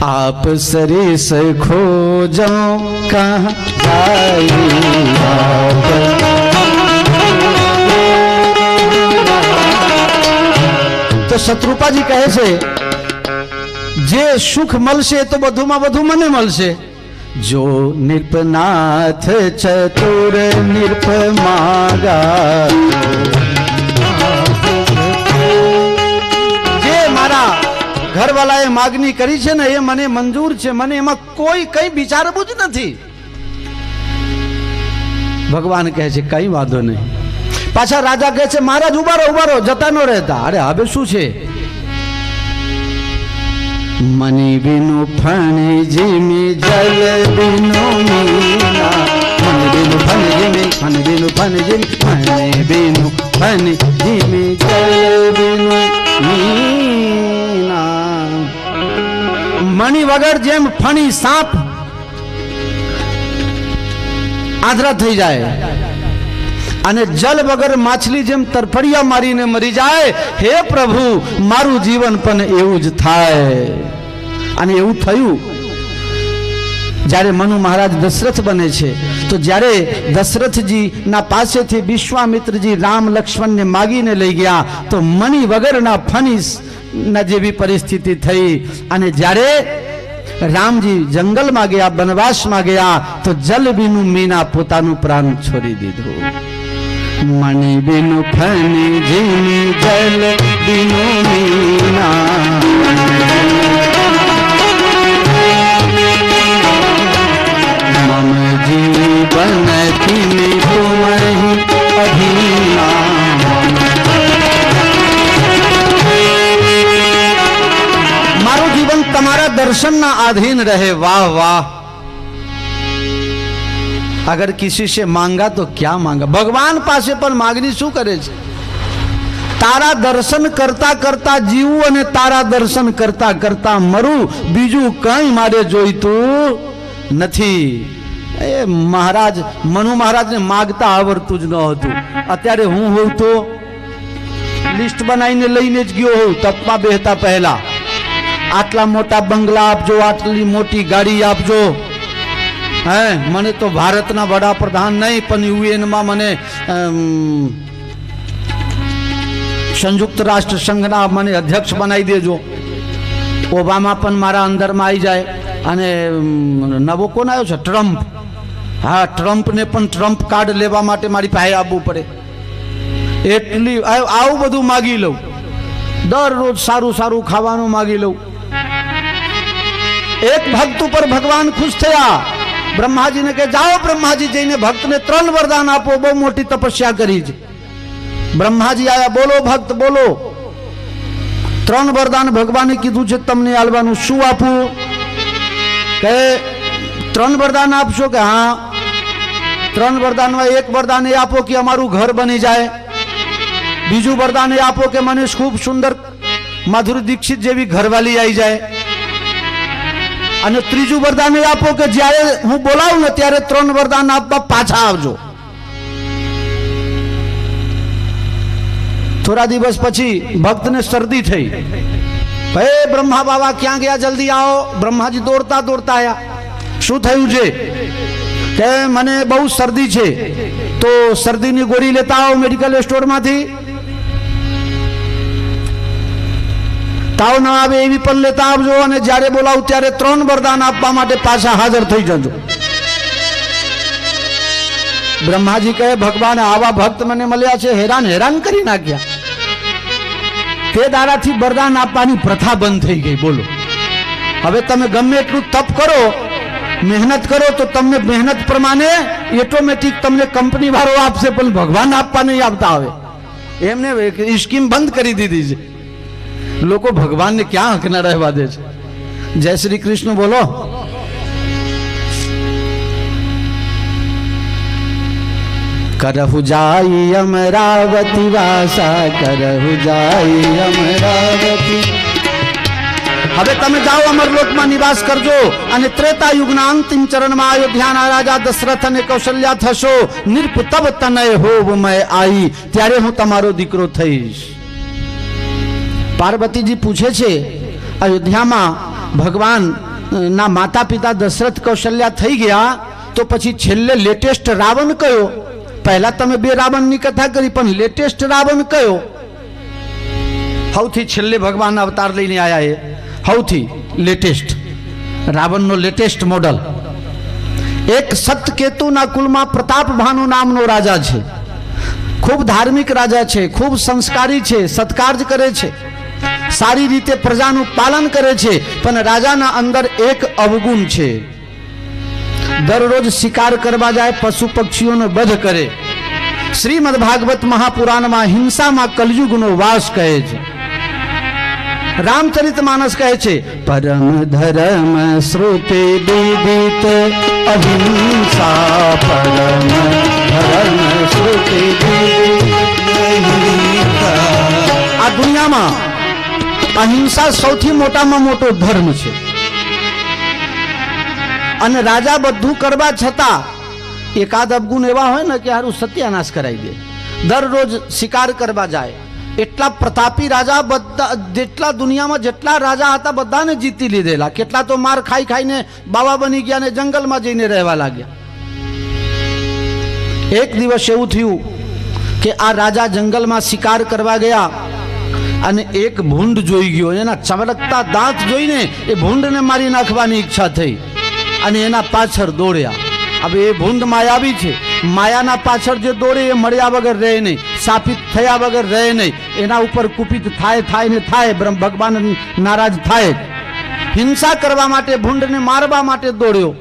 आप सरिस खोजो कहाँ जाई तो शत्रुपा जी कहे छे जे सुख मलशे तो बधुमा बधु मने मलशे जो निरपनाथ चतुर निरप मागा जे मारा घर वाला ए मागनी करी छे ने ए मने मंजूर छे मने एमा कोई कई विचारबू ज नथी भगवान कहे छे कई वांधो नहीं पाछा राजा कहे छे महाराज उबारो जता न रहता अरे हवे शुं छे मनी बिनु फणी जिमी जल बिनु मीना मन बिनु फणी जिमी मन बिनु फणी जिमी मनी बिनु फणी जिमी जल बिनु मीना मणि वगर जेम फणी सांप आदरा थई जाए અને જલ વગર માછલી જેમ તરફડિયા મારીને મરી જાય હે પ્રભુ મારું જીવન પણ એવું જ થાય અને એવું થયું જ્યારે મનુ મહારાજ દશરથ બને છે તો જ્યારે દશરથજી ના પાસેથી વિશ્વામિત્રજી રામ લક્ષ્મણને માગીને લઈ ગયા તો મણી વગરના ફણી ના જેવી પરિસ્થિતિ થઈ અને જ્યારે રામજી જંગલમાં ગયા વનવાસમાં ગયા તો જલ બીનું મીના પોતાનું પ્રાણ છોડી દીધું मणि बिनु फणी जिमी जल बिनु मीना मम जीवन तिमि तुमहि अधीना मारो जीवन तमारा दर्शन ना अधीन रहे वाह वाह अगर किसी से मांगा तो क्या मांगा भगवान पासे पर मांगनी शू करे छे तारा दर्शन करता करता जीवू अने तारा दर्शन करता करता मरू बीजू कई मारे जोईतू नथी ए महाराज मनु महाराज ने मांगता आवड़तुं ज न हतुं अत्यारे हूँ होऊं तो लिस्ट बनाईने लईने ज गयो होऊं तपमा बेहता पहला आटला मोटा बंगला आपजो आटली मोटी गाड़ी आपजो है मने तो भारतना वडाप्रधान नहीं पण यूएन में मने संयुक्त राष्ट्र संघना मने अध्यक्ष बनाई देजो ओबामा पण मारा अंदर में आई जाए अने नवो कोण आव्यो छे ट्रम्प हाँ ट्रम्प ने पण ट्रम्प कार्ड लेवा माटे मारी पासे आववुं पड़े एटली आवुं बधुं मागी लऊं दररोज सारू सारू खावानुं मागी लऊं एक भक्त पर भगवान खुश थया ब्रह्मा जी ने कहे जाओ ब्रह्मा जी जईने भक्त ने 3 वरदान आपो बहु मोटी तपस्या करी छे ब्रह्मा जी आया बोलो भक्त बोलो 3 वरदान भगवाने कीधुं छे तमने आलवानुं शुं आपू कहे 3 वरदान आपशो के हाँ 3 वरदान में एक वरदान ए आपो कि अमारुं घर बनी जाए बीजू वरदान ए आपो के मने खूब सुंदर माधुरी दीक्षित जेवी घरवाली आई जाए અને ત્રીજું વરદાન એ આપો કે જ્યારે હું બોલાવું ને ત્યારે 3 વરદાન આપવા પાછા આવજો થોડા દિવસ પછી ભક્તને શરદી થઈ હે બ્રહ્મા બાબા ક્યાં ગયા જલ્દી આવો બ્રહ્માજી દોડતા દોડતા આયા શું થયું છે કે મને બહુ શરદી છે તો શરદીની ગોળી લેતા આવો મેડિકલ સ્ટોરમાંથી ताव न आवे एवी पण लेता आवजो अने ज्यारे बोलावुं त्यारे 3 वरदान आपवा माटे पाछा हाजर थई जजो ब्रह्माजी कहे भगवान आवा भक्त मने मळ्या छे हैरान करी नाख्या ते दाराथी वरदान आपवानी प्रथा बंध थई गई बोलो हवे तमे गमे एटલું तप करो मेहनत करो तो तमने मेहनत प्रमाणे ऑटोमेटिक तमने कंपनी वाळो आपशे पण भगवान आपवा नहीं आपता हवे एमने स्कीम बंद करी दीधी छे लोको भगवान ने क्या हक न रहवा दे छे जय श्री कृष्ण बोलो करहु जाई अमरावती वासा करहु जाई अमरावती हवे तमे जाओ अमरलोक में निवास करजो अने त्रेता युगना अंतिम चरण में अयोध्याना राजा दशरथ अने कौशल्या थशो निरप तब तनय होव मैं आई त्यारे हूँ तमारो दीकरो थईश पार्वती जी पूछे छे अयोध्या में भगवान ના માતા પિતા દશરથ કૌશલ્યા થઈ ગયા તો પછી છેલ્લે લેટેસ્ટ રાવણ કયો? પહેલા તમે બે રાવણની કથા કરી, પણ લેટેસ્ટ રાવણ કયો? સૌથી છેલ્લે ભગવાન અવતાર લઈને આયા એ સૌથી લેટેસ્ટ રાવણનો લેટેસ્ટ મોડલ. એક સતકેતુના કુલમાં પ્રતાપ ભાનુ નામનો રાજા છે. ખૂબ ધાર્મિક રાજા છે, ખૂબ સંસ્કારી છે, સત્કાર કરે છે, સારી રીતે પ્રજાનું પાલન કરે છે. પણ રાજાના અંદર એક અવગુણ છે. દરરોજ શિકાર કરવા જાય, પશુ પક્ષીઓનો વધ કરે. શ્રીમદ ભાગવત મહાપુરાણમાં હિંસામાં કલયુગનો વાસ કહે છે. રામચરિત માનસ કહે છે પરમ ધર્મ શ્રુતિ વિદિત અહિંસા. પરમ ધર્મ શ્રુતિ આ દુનિયામાં અહિંસા સૌથી મોટામાં મોટો ધર્મ છે. અને રાજા બધું કરવા છતાં એકાદ અવગુણ એવા હોય ને કે હારું સત્યાનાશ કરાવી દે. દરરોજ શિકાર કરવા જાય. એટલા પ્રતાપી રાજા, બધા જેટલા દુનિયામાં જેટલા રાજા હતા બધાને જીતી લીધેલા. કેટલા તો માર ખાઈ ખાઈને બાવા બની ગયા ને જંગલમાં જઈને રહેવા લાગ્યા. એક દિવસ એવું થયું કે આ રાજા જંગલમાં શિકાર કરવા ગયા અને એક ભૂંડ જોઈ ગયો. એના ચમકતા દાંત જોઈને એ ભૂંડને મારી નાખવાની ઈચ્છા થઈ અને એના પાછળ દોડ્યા. હવે એ ભૂંડ માયાવી છે. માયાના પાછળ જે દોડે એ મળ્યા વગર રહે નહીં, સાપિત થયા વગર રહે નહીં. એના ઉપર કુપિત થાય ને થાય. ભગવાન નારાજ થાય. હિંસા કરવા માટે, ભૂંડને મારવા માટે દોડ્યો.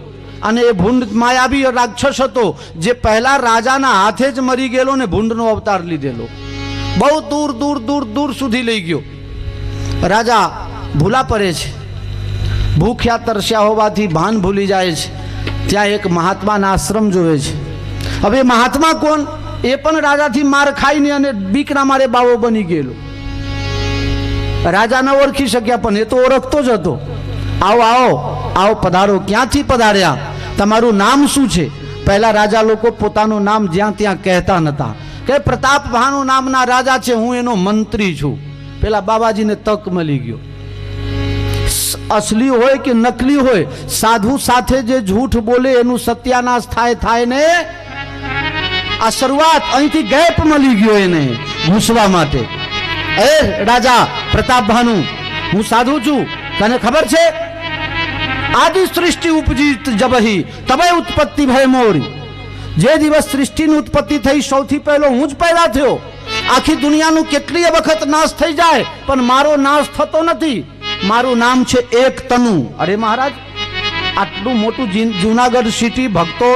અને એ ભૂંડ માયાવી રાક્ષસ હતો જે પહેલા રાજાના હાથે જ મરી ગયેલો ને ભૂંડનો અવતાર લીધેલો. બહુ દૂર દૂર દૂર દૂર સુધી લઈ ગયો. રાજા ભૂલા પડે છે. ભૂખ્યા તરસ્યા હોવાથી ભાન ભૂલી જાય છે. ત્યાં એક મહાત્માના આશ્રમ જોવે છે. હવે મહાત્મા કોણ? એ પણ રાજાથી માર ખાઈને અને બીકના મારે બાવો બની ગયેલો. રાજા ન ઓળખી શક્યા, પણ એ તો ઓળખતો જ હતો. આવો આવો આવો, પધારો. ક્યાંથી પધાર્યા? તમારું નામ શું છે? પહેલા રાજા લોકો પોતાનું નામ જ્યાં ત્યાં કહેતા નતા. કે પ્રતાપ ભાનુ નામના રાજા છે, હું એનો મંત્રી છું. પેલા બાબાજીને તક મળી ગયો. અસલી હોય કે નકલી હોય, સાધુ સાથે જે જૂઠ બોલે એનું સત્યાનાશ થાય ને. આ શરૂઆત અહીંથી ગેપ મળી ગયો એને ઘૂસવા માટે. એ રાજા પ્રતાપ ભાનુ, હું સાધુ છું, તને ખબર છે? આદિ સૃષ્ટિ ઉપજી જબહી તબે ઉત્પત્તિ ભય મોરી. જે દિવસ સૃષ્ટિની ઉત્પત્તિ થઈ સૌથી પહેલો હું જ પેદા થયો. આખી દુનિયાનું કેટલીય વખત નાશ થઈ જાય પણ મારો નાશ થતો નથી. મારું નામ છે એક તનુ. અરે મહારાજ, આટલું મોટું જુનાગઢ સિટી, ભક્તો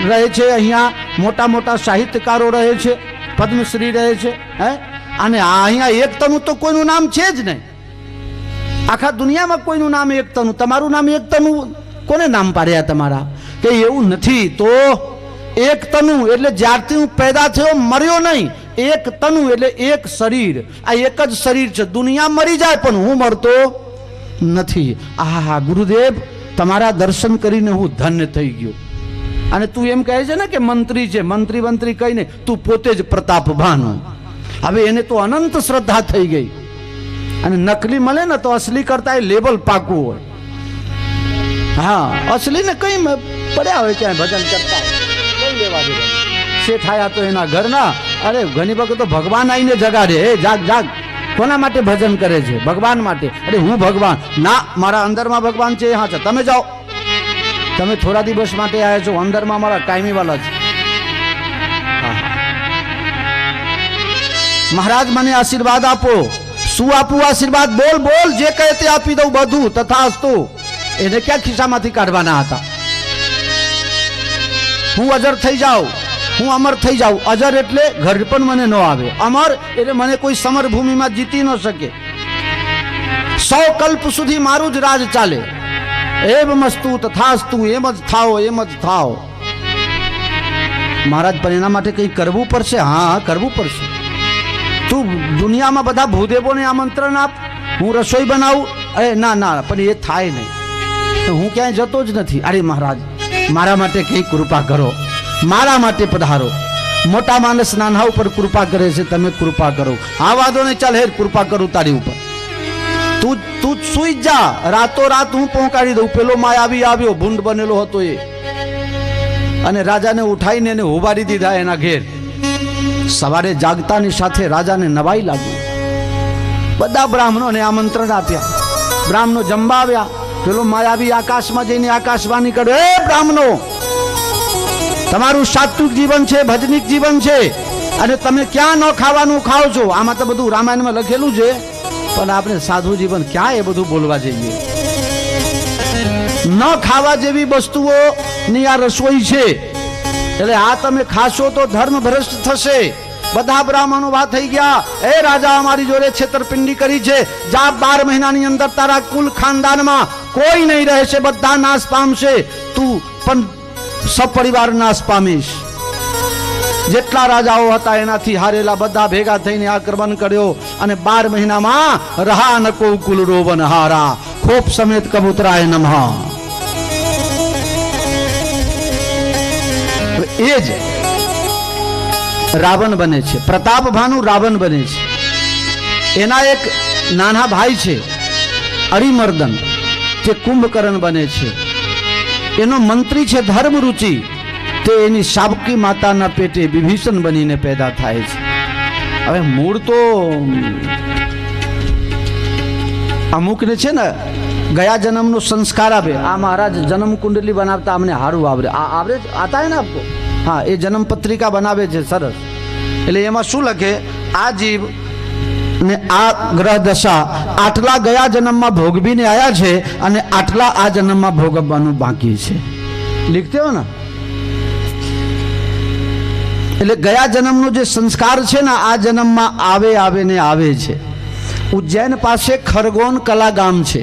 રહે છે અહીંયા, મોટા મોટા સાહિત્યકારો રહે છે, પદ્મશ્રી રહે છે, હે? અને અહીંયા એક તનુ તો કોઈનું નામ છે જ નહીં. આખા દુનિયામાં કોઈનું નામ એક તનુ. તમારું નામ એક તનુ કોને નામ પાડ્યા તમારા? કે એવું નથી. તો એક તનુ એટલે જ્યારથી હું પેદા થયો મર્યો નહીં. એક તનુ એટલે એક શરીર. આ એક જ શરીર છે. દુનિયા મરી જાય પણ હું મરતો નથી. આહા ગુરુદેવ, તમારા દર્શન કરીને હું ધન્ય થઈ ગયો. અને તું એમ કહે છે ને કે મંત્રી છે, મંત્રી કહીને તું પોતે જ પ્રતાપ ભાનુ. હવે એને તો અનંત શ્રદ્ધા થઈ ગઈ. અને નકલી મળે ને તો અસલી કરતા લેવલ પાકું હોય. હા, અસલી ને કઈ પડ્યા હોય ક્યાંય ભજન કરતા કઈ લેવા દે. શેઠ આયા તો એના ઘરના, અરે ઘણી વખત તો ભગવાન આવીને જગાડે. એ જાગ જાગ, કોના માટે ભજન કરે છે? ભગવાન માટે. અરે હું ભગવાન ના, મારા અંદરમાં ભગવાન છે. હા છે, તમે જાઓ, તમે થોડા દિવસ માટે આવ્યા છો, અંદરમાં મારા કાયમી વાલા છે. મહારાજ મને આશીર્વાદ આપો. શું આપું આશીર્વાદ? બોલ બોલ, જે કહે તે આપી દઉં બધું. તથાસ્તુ. એને ક્યાં ખિસ્સામાંથી કાઢવાના હતા? હું અજર થઈ જાઉં, હું અમર થઈ જાઉં. અજર એટલે ઘર પણ મને ન આવે. અમર એટલે મને કોઈ સમરભૂમિમાં જીતી ન શકે. 100 કલ્પ સુધી મારું જ રાજ ચાલે. એમ મસ્તુ તથાસ્તુ, એમ જ થાઓ, એમ જ થાઓ. મહારાજ, પણ એના માટે કંઈ કરવું પડશે. હા, કરવું પડશે. તું દુનિયામાં બધા ભૂદેવોને આમંત્રણ આપ, હું રસોઈ બનાવું. અરે ના ના, પણ એ થાય નહીં. હું ક્યાંય જતો જ નથી. અરે મહારાજ, મારા માટે કંઈ કૃપા કરો, મારા માટે પધારો. મોટા માણસ નાના ઉપર કૃપા કરે છે, તમે કૃપા કરો. હા વાંધો નહીં, ચાલ હેર કૃપા કરું તારી ઉપર. તું સુઈ જા, રાતો રાત હું પહોંચાડી દઉં. પેલો માયાવી આવ્યો, ભૂંડ બનેલો હતો એ, અને રાજાને ઉઠાઈને એને ઉભારી દીધા એના ઘેર. સવારે જાગતાની સાથે રાજાને નવાઈ લાગી. બધા બ્રાહ્મણોને આમંત્રણ આપ્યા, બ્રાહ્મણો જમવા આવ્યા. પેલો માયાવી આકાશમાં જઈને આકાશવાણી કર્યો, એ બ્રાહ્મણો, તમારું સાત્વિક જીવન છે, ભજનિક જીવન છે, અને તમે ક્યાં ન ખાવાનું ખાઓ છો? આમાં તો બધું રામાયણમાં લખેલું છે, પણ આપણે સાધુ જીવન ક્યાં એ બધું બોલવા જઈએ? ન ખાવા જેવી વસ્તુઓની આ રસોઈ છે, એટલે આ તમે ખાશો તો ધર્મ ભ્રષ્ટ થશે. બધા બ્રાહ્મણો વાત થઈ ગયા, એ રાજા, અમારી જોડે છેતરપિંડી કરી છે. જા, 12 મહિનાની અંદર તારા કુલ ખાનદાનમાં કોઈ નહીં રહેશે, બધા નાશ પામશે, તું પણ સપરિવાર નાશ પામીશ. જેટલા રાજાઓ હતા એનાથી હારેલા બધા ભેગા થઈને આક્રમણ કર્યો, અને 12 મહિનામાં રહા નકો કુલ રોવન હારા, ખોપ સમેત કબૂતરાય નમઃ. એ જ રાવણ બને છે, પ્રતાપ ભાનુ રાવણ બને છે. એના એક નાના ભાઈ છે અરિમર્દન, જે કુંભકર્ણ બને છે. એનો મંત્રી છે ધર્મરુચિ, તે એની સાબકી માતાના પેટે વિભીષણ બનીને પેદા થાય છે. હવે મૂળ તો અમુકને છે ને ગયા જન્મનો સંસ્કાર આપે. આ મહારાજ જન્મ કુંડલી બનાવતા અમને હારું આવડે, આવડે આતા હે ને આપકો? હા, એ જન્મ પત્રિકા બનાવે છે, સરસ. એટલે એમાં શું લખે, આ જીવ ને આ ગ્રહ દશા આટલા ગયા જન્મમાં ભોગવીને આવ્યા છે, અને આટલા આ જન્મમાં ભોગવવાનું બાકી છે. લીખતે હો ને? એટલે ગયા જન્મનો જે સંસ્કાર છે ને, આ જન્મમાં આવે ને આવે છે. उज्जैन पास खरगोन कला गांव छे,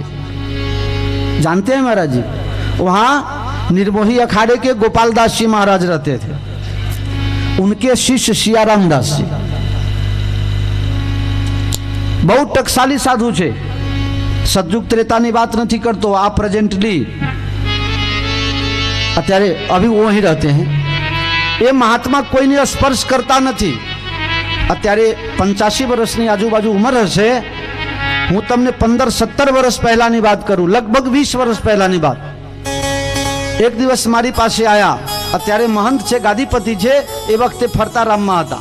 जानते हैं महाराज जी? वहाँ निर्मोही अखाड़े के गोपालदास जी महाराज रहते थे. उनके शिष्य सियाराम दास जी बहुत टकसाली साधु छे. सतयुग त्रेतानी बात नहीं करतो, आप प्रेजेंटली अत्यारे अभी वहीं रहते हैं. ये महात्मा कोई ने स्पर्श करता नहीं. अत्यारे 85 वर्षनी आजूबाजू उम्र हशे. हूँ तमने 15-17 वर्ष पहलानी बात करूँ, लगभग 20 वर्ष पहलानी बात. एक दिवस मारी पासे आया. अत्यारे महंत छे, गादीपति छे, ए वखते फरता राममां हता.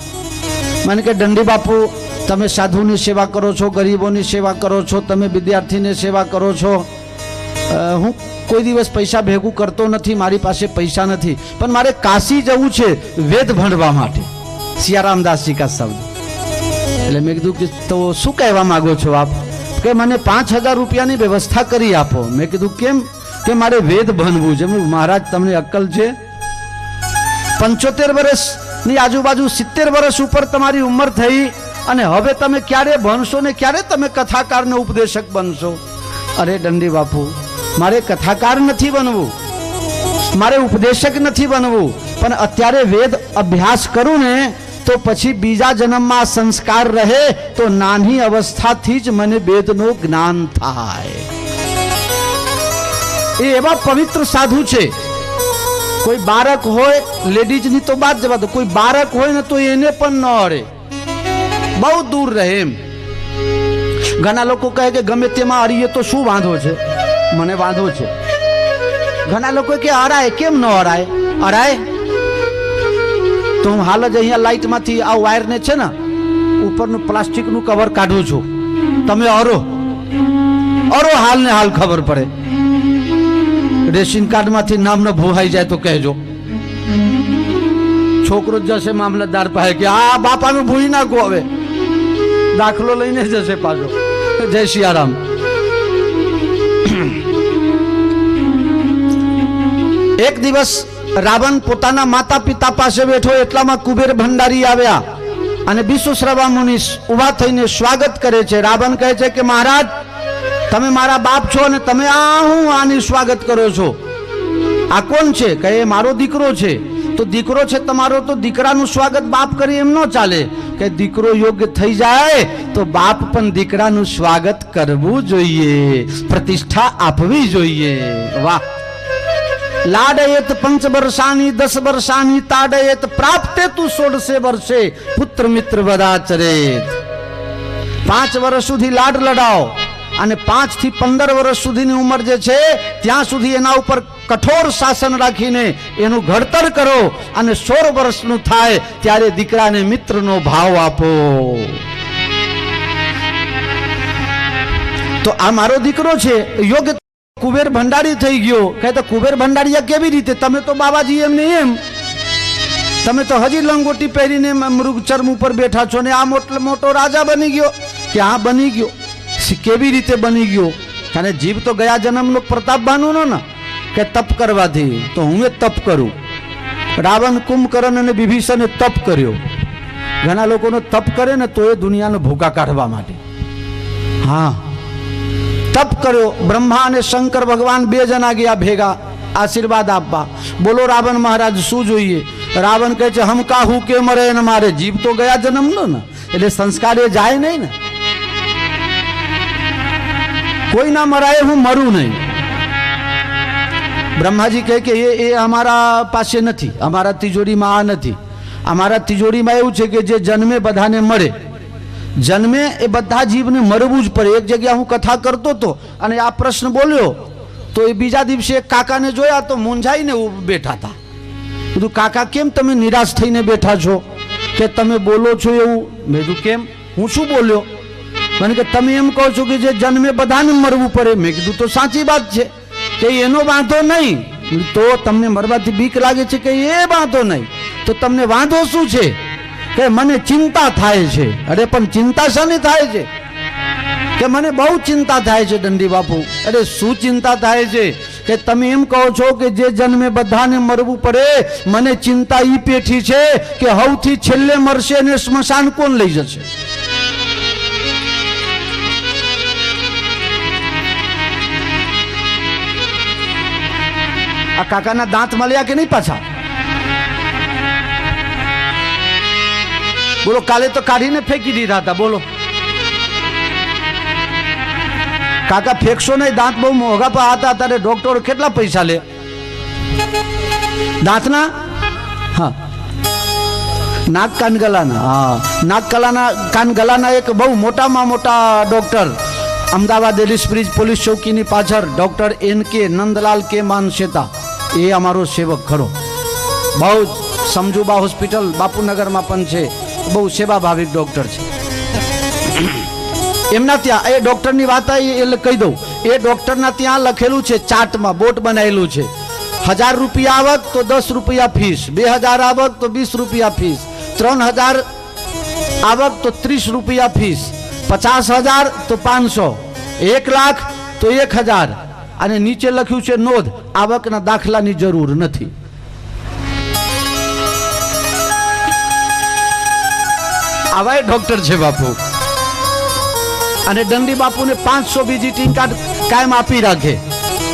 मैंने के दंडी बापू, तमे साधुनी सेवा करो छो, गरीबोनी सेवा करो छो, तमे विद्यार्थीने सेवा करो छो. हूँ कोई दिवस पैसा भेगू करतो नथी, मारी पासे पैसा नथी, पण मारे काशी जवुं छे वेद भणवा माटे. सियारामदास जी का शब्द. એટલે મેં કીધું કે તો શું કહેવા માંગો છો આપ? કે મને 5000 રૂપિયાની વ્યવસ્થા કરી આપો. મેં કીધું કેમ? કે મારે વેદ ભણવું છે. મહારાજ તમને અક્કલ છે? 75 વર્ષની આજુબાજુ 70 વર્ષ ઉપર તમારી ઉંમર થઈ, અને હવે તમે ક્યારે ભણશો ને ક્યારે તમે કથાકાર ને ઉપદેશક બનશો? અરે દંડી બાપુ, મારે કથાકાર નથી બનવું, મારે ઉપદેશક નથી બનવું, પણ અત્યારે વેદ અભ્યાસ કરું ને તો પછી બીજા જન્મમાં સંસ્કાર રહે તો નાની અવસ્થાથી જ મને વેદનું જ્ઞાન થાય. એ એવા પવિત્ર સાધુ છે. કોઈ બાળક હોય, લેડીઝની તો બાદ જવા દો, કોઈ બાળક હોય ને તો એને પણ ન અડે, બહુ દૂર રહે એમ. ઘણા લોકો કહે કે ગમે તેમાં અડીએ તો શું વાંધો છે? મને વાંધો છે. ઘણા લોકો કે અડાય, કેમ ન અડાય? અડાય તો હું હાલ જ અહીંયા લાઇટમાંથી આ વાયરને છે ને ઉપરનું પ્લાસ્ટિકનું કવર કાઢું છું. તમે અરો હાલ ને હાલ ખબર પડે. રેશન કાર્ડમાંથી નામ ન ભૂહાઈ જાય તો કહેજો. છોકરો જશે મામલતદાર પાસે કે આ બાપાનું ભૂઈ નાખો, હવે દાખલો લઈને જશે પાછો. જય સિયારામ. એક દિવસ રાવણ પોતાના માતા પિતા પાસે બેઠો, એટલામાં કુબેર ભંડારી આવ્યા અને વિશ્વશ્રવા મુનિ ઉભા થઈને સ્વાગત કરે છે. રાવણ કહે છે કે મહારાજ, તમે મારા બાપ છો અને તમે હું આની સ્વાગત કરો છો? આ કોણ છે? કહે મારો દીકરો છે. તો દીકરો છે તમારો, તો દીકરાનું સ્વાગત બાપ કરી એમ ન ચાલે. કે દીકરો યોગ્ય થઈ જાય તો બાપ પણ દીકરાનું સ્વાગત કરવું જોઈએ, પ્રતિષ્ઠા આપવી જોઈએ. વાહ! लाडयेत 5 वर्षानी 10 वर्षानी ताडयेत प्राप्ते तू 16 वर्षे पुत्र मित्र वदाचरेत. 5 વર્ષ સુધી લાડ લડાવો અને 5 થી 15 વર્ષ સુધીની ઉંમર જે છે ત્યાં સુધી એના ઉપર કઠોર શાસન રાખીને એનું ઘડતર કરો અને 16 વર્ષનું થાય ત્યારે દીકરાને મિત્રનો ભાવ આપો. તો આ મારો દીકરો છે યોગ્ય કુબેર ભંડારી થઈ ગયો. કહે તો કુબેર ભંડારીયા કેવી રીતે? તમે તો બાબાજી એમ ને એમ, તમે તો હજી લંગોટી પહેરીને મૃગ ચર્મ ઉપર બેઠા છો ને આ મોટો રાજા બની ગયો. કે હા બની ગયો. કેવી રીતે બની ગયો? કારણ જીવ તો ગયા જન્મનો પ્રતાપ બાનુનો ને કે તપ કરવાથી, તો હું એ તપ કરું. રાવણ, કુંભકર્ણ અને વિભીષણે તપ કર્યો. ઘણા લોકોનો તપ કરે ને તો એ દુનિયાનો ભૂકા કાઢવા માટે. હા, તપ કર્યો. બ્રહ્મા અને શંકર ભગવાન 2 જણા ગયા ભેગા આશીર્વાદ આપવા. બોલો રાવણ મહારાજ શું જોઈએ? રાવણ કહે છે હમ કાહુ કે મરે ને મારે. જીવ તો ગયા જન્મનો ને એટલે સંસ્કાર એ જાય નહીં ને. કોઈ ના મરાય, હું મરું નહીં. બ્રહ્માજી કહે કે એ અમારા પાસે નથી, અમારા તિજોરીમાં આ નથી. અમારા તિજોરીમાં એવું છે કે જે જન્મે બધાને મળે. જન્મે એ બધા જીવને મરવું જ પડે. એક જગ્યા હું કથા કરતો હતો અને આ પ્રશ્ન બોલ્યો તો એ બીજા દિવસે એક કાકાને જોયા તો મૂંઝાઈને બેઠા હતા. કીધું કાકા કેમ તમે નિરાશ થઈને બેઠા છો? કે તમે બોલો છો એવું. મેં કીધું કેમ? હું શું બોલ્યો? મને કે તમે એમ કહો છો કે જે જન્મે બધાને મરવું પડે. મેં કીધું તો સાચી વાત છે કે એનો વાંધો નહીં. તો તમને મરવાથી બીક લાગે છે કે એ વાંધો નહીં, તો તમને વાંધો શું છે? કે મને ચિંતા થાય છે. અરે પણ ચિંતા શાની થાય છે? કે મને બહુ ચિંતા થાય છે દંડી બાપુ. અરે શું ચિંતા થાય છે? કે તમે એમ કહો છો કે જે જન્મે બધાને મરવું પડે, મને ચિંતા ઈ પેઠી છે કે સૌથી છેલ્લે મરશે ને સ્મશાન કોણ લઈ જશે? આ કાકાના દાંત મળ્યા કે નહીં પાછા? બોલો, કાલે તો કાઢીને ફેંકી દીધા હતા. બોલો કાકા ફેંકશો નહીં, દાંત બહુ મોંઘા પર હતા. ત્યારે ડોક્ટર કેટલા પૈસા લે દાંતના? હા, નાક કાન ગલાના. હા, નાક કાન ગલાના એક બહુ મોટામાં મોટા ડોક્ટર અમદાવાદ એલિસ બ્રિજ પોલીસ ચોકીની પાછળ ડોક્ટર NK નંદલાલ કે માનસેતા, એ અમારો સેવક ખરો. બહુ સમજુબા હોસ્પિટલ બાપુનગરમાં પણ છે. બહુ સેવા ભાવિક ડોક્ટર છે. એમના ત્યાં એ ડોક્ટરની વાત આવી એટલે કહી દઉં. એ ડોક્ટરના ત્યાં લખેલું છે, ચાર્ટમાં બોર્ડ બનાવેલું છે, 1000 રૂપિયા આવક તો 10 રૂપિયા ફીસ, 2000 આવક તો 20 રૂપિયા ફીસ, 3000 આવક તો 30 રૂપિયા ફીસ, 50,000 તો 500, 1 લાખ તો 1000. અને નીચે લખ્યું છે નોંધ, આવકના દાખલાની જરૂર નથી. આવા ડોક્ટર છે બાપુ. અને દંડી બાપુને 500 વિઝિટિંગ કાર્ડ કાયમ આપી રાખે.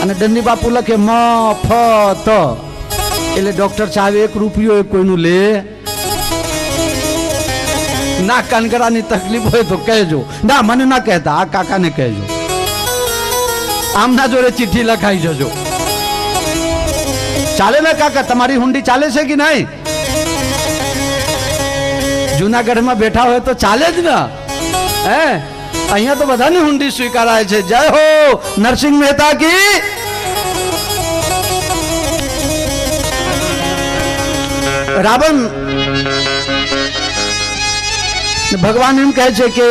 અને દંડી બાપુ લખે મફત. એટલે ડોક્ટર સાહેબ 1 રૂપિયો કોઈનું લે ના. કાનગરાની તકલીફ હોય તો કહેજો. ના, મને ના કહેતા, આ કાકાને કહેજો. આમના જોડે ચિઠ્ઠી લખાઈ જજો. ચાલે ને કાકા? તમારી હુંડી ચાલે છે કે નહીં? જુનાગઢમાં બેઠા હોય તો ચાલે જ ને. હે, અહીંયા તો બધાની હુંડી સ્વીકારાય છે. જય હો નરસિંહ મહેતા કી. રાવણ ભગવાન એમ કહે છે કે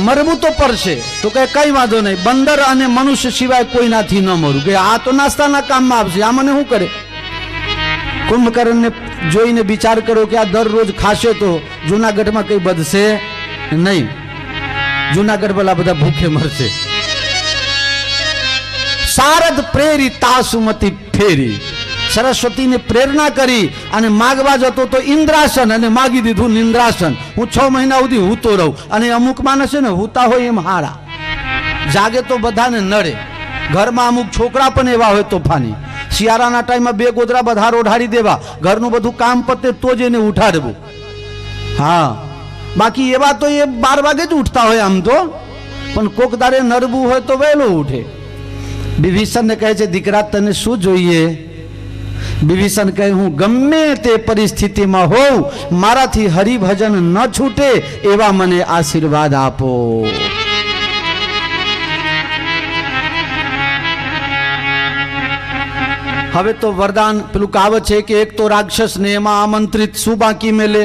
મરવું તો પડશે. તો કે કઈ વાંધો નહીં, બંદર અને મનુષ્ય સિવાય કોઈનાથી ન મરું. કે આ તો નાસ્તાના કામમાં આવશે, આ મને શું કરે? કુંભકર્ણને જોઈને વિચાર કરો કે આ દરરોજ ખાશે તો જુનાગઢમાં કઈ બધશે નહીં. જુનાગઢ વાળા બધા ભૂખે મરશે. શારદ પ્રેરી તાસુમતી ફેરી. સરસ્વતીને પ્રેરણા કરી અને માગવા જતો તો ઇન્દ્રાસન, અને માગી દીધું નિંદ્રાસન. હું 6 મહિના સુધી હૂતો રહું. અને અમુક માણસ છે ને હૂતા હોય એમ હારા, જાગે તો બધાને નડે. ઘરમાં અમુક છોકરા પણ એવા હોય તોફાની. શિયાળાના ટાઈમમાં 2 ગોદરા બધા ઓઢાડી દેવા, ઘરનું બધું કામ પતે તો જ એને ઉઠાડવું. હા, બાકી એવા તો એ 12 વાગે જ ઉઠતા હોય આમ તો, પણ કોક દાડે નડવું હોય તો વહેલો ઉઠે. વિભીષણને કહે છે દીકરા તને શું જોઈએ? વિભીષણ કહે હું ગમે તે પરિસ્થિતિમાં હોઉં, મારાથી હરિભજન ન છૂટે એવા મને આશીર્વાદ આપો. હવે તો વરદાન પેલું કહાવત છે કે એક તો રાક્ષસ ને એમાં આમંત્રિત શું બાકી મેલે,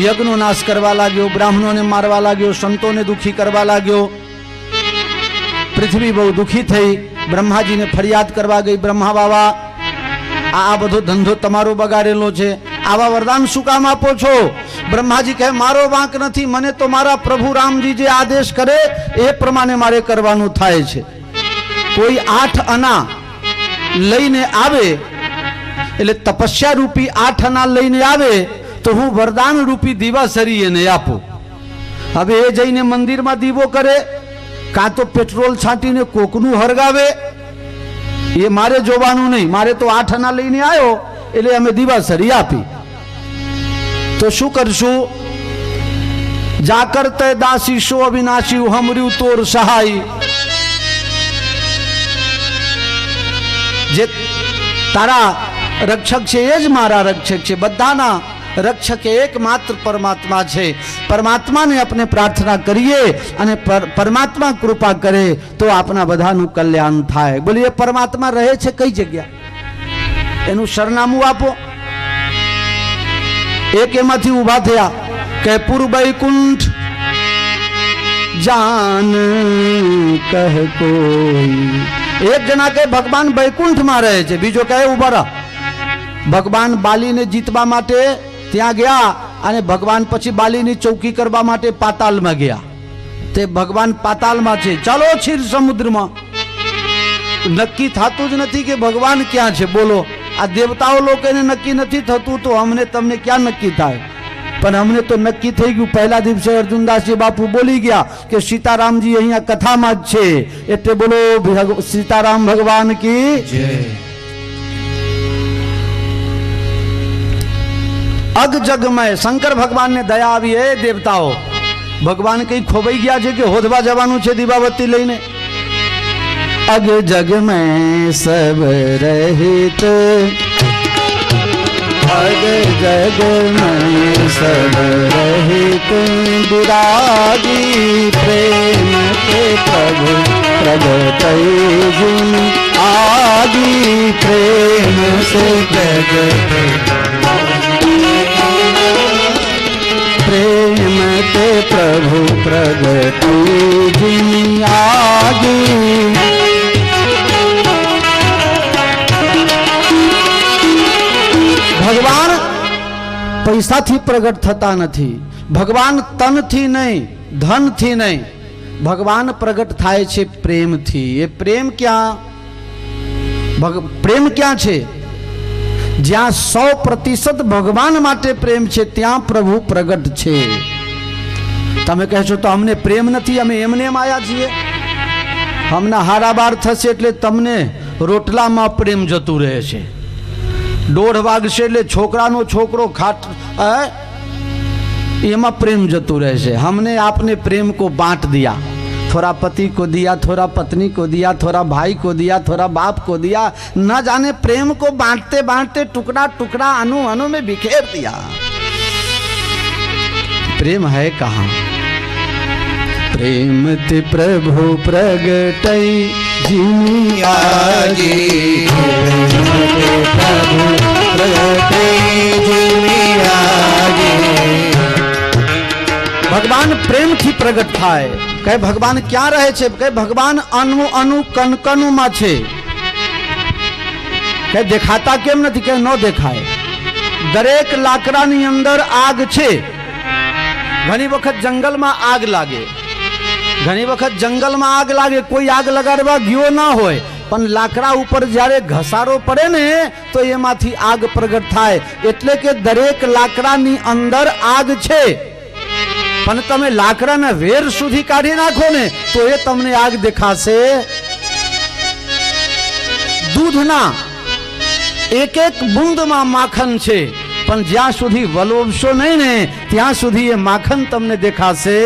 યજ્ઞનો નાશ કરવા લાગ્યો, બ્રાહ્મણોને મારવા લાગ્યો, સંતોને દુખી કરવા લાગ્યો. પૃથ્વી બહુ દુખી થઈ, બ્રહ્માજીને ફરિયાદ કરવા ગઈ, બ્રહ્મા બાબા આ બધો ધંધો તમારો બગાડેલો છે, આવા વરદાન શું કામ આપો છો? બ્રહ્માજી કહે મારો વાંક નથી, મને તો મારા પ્રભુ રામજી જે આદેશ કરે એ પ્રમાણે મારે કરવાનું થાય છે. કોઈ 8 આના લઈને આવે એટલે તપસ્યા રૂપી 8 આના લઈને આવે તો હું વરદાન રૂપી દીવાસરી એને આપું. હવે એ જઈને મંદિરમાં દીવો કરે કાં તો પેટ્રોલ છાંટીને કોકનું હરગાવે, એ મારે જોવાનું નહીં. મારે તો 8 આના લઈને આવ્યો એટલે અમે દીવાસરી આપી. તો શું કરશું? જાકર તે દાસી શો અવિનાશી હમર્યું તોર સહાય. જે તારા રક્ષક છે એ જ મારા રક્ષક છે, બધાના રક્ષક એકમાત્ર પરમાત્મા છે. પરમાત્માને આપણે પ્રાર્થના કરીએ અને પરમાત્મા કૃપા કરે તો આપણા બધાનું કલ્યાણ થાય. બોલીએ પરમાત્મા રહે છે કઈ જગ્યા, એનું સરનામું આપો. એક એમાંથી ઉભા થયા કે પૂર્વ વૈકુંઠ જાન કહ કોઈ. એક જણા કે ભગવાન વૈકુંઠમાં રહે છે, બીજો કહે ઉભા રહો. ભગવાન બાલીને જીતવા માટે ત્યાં ગયા અને ભગવાન પછી બાલીની ચૌકી કરવા માટે પાતાલમાં ગયા. તે ભગવાન પાતાલમાં છે, ચાલો ક્ષીર સમુદ્રમાં. નક્કી થતું જ નથી કે ભગવાન ક્યાં છે. બોલો, આ દેવતાઓ લોકોને નક્કી નથી થતું તો અમને તમને ક્યાં નક્કી થાય? પણ અમને તો નક્કી થઈ ગયું. પહેલા દિવસે અર્જુનદાસજી બાપુ બોલી ગયા કે સીતારામજી અહીંયા કથામાં જ છે, એટલે બોલો સીતારામ ભગવાન કી જય. અગ જગમય શંકર ભગવાનને દયા આવી. એ દેવતાઓ, ભગવાન કઈ ખોવાઈ ગયા છે કે હોદવા જવાનું છે દીવાબત્તી લઈને? અગ જગ में सब रहित, अग जग में सब रहित, विरागी प्रेम के प्रभु प्रगटै जिन आदि, प्रेम से जगत प्रेम ते प्रभु प्रगटै जिन आदि. ભગવાન પૈસાથી પ્રગટ થતા નથી, ભગવાન તનથી નહીં, ધનથી નહીં, ભગવાન પ્રગટ થાય છે પ્રેમથી. એ પ્રેમ ક્યાં? પ્રેમ ક્યાં છે? જ્યાં 100% ભગવાન માટે પ્રેમ છે ત્યાં પ્રભુ પ્રગટ છે. તમે કહેશો તો અમને પ્રેમ નથી, અમે એમને એમ આવ્યા છીએ. હમણાં હારાબાર થશે એટલે તમને રોટલામાં પ્રેમ જતું રહે છે. 1:30 વાગશે એટલે છોકરાનો છોકરો ખાટ એમાં પ્રેમ જતું રહેશે. हमने आपने प्रेम को बांट दिया, थोड़ा पति को दिया, थोड़ा पत्नी को दिया, थोड़ा भाई को दिया, थोड़ा बाप को दिया. न जाने प्रेम को बांटते बांटते टुकड़ा टुकड़ा अणु अणु में बिखेर दिया. प्रेम है कहाँ? प्रेम ते प्रभु प्रगटै जिनी आगे, प्रभु प्रगटै जिनी आगे. भगवान प्रेम थी प्रगट थाय. कहे भगवान क्या रहे छे? कहे भगवान अनु अनु कन कनु मा छे. कहे देखाता केम नथी? कहे न देखाय. दरेक लाकडानी अंदर आग छे. घणी वखत जंगल में आग लागे, घणी वखत जंगल में आग लागे, कोई आग लगाड़वा गयो ना होय, पण लाकड़ा ऊपर જ્યારે ઘસારો પડે ને તો એમાંથી આગ પ્રગટ થાય. એટલે કે દરેક લાકડાની અંદર આગ છે, પણ તમે લાકડાના વેર સુધી કાઢી નાખો ને તો એ તમને આગ દેખાશે. દૂધના એક એક બુંદમાં માખણ છે, પણ જ્યાં સુધી વલોવશો નહીં ને ત્યાં સુધી એ માખણ તમને દેખાશે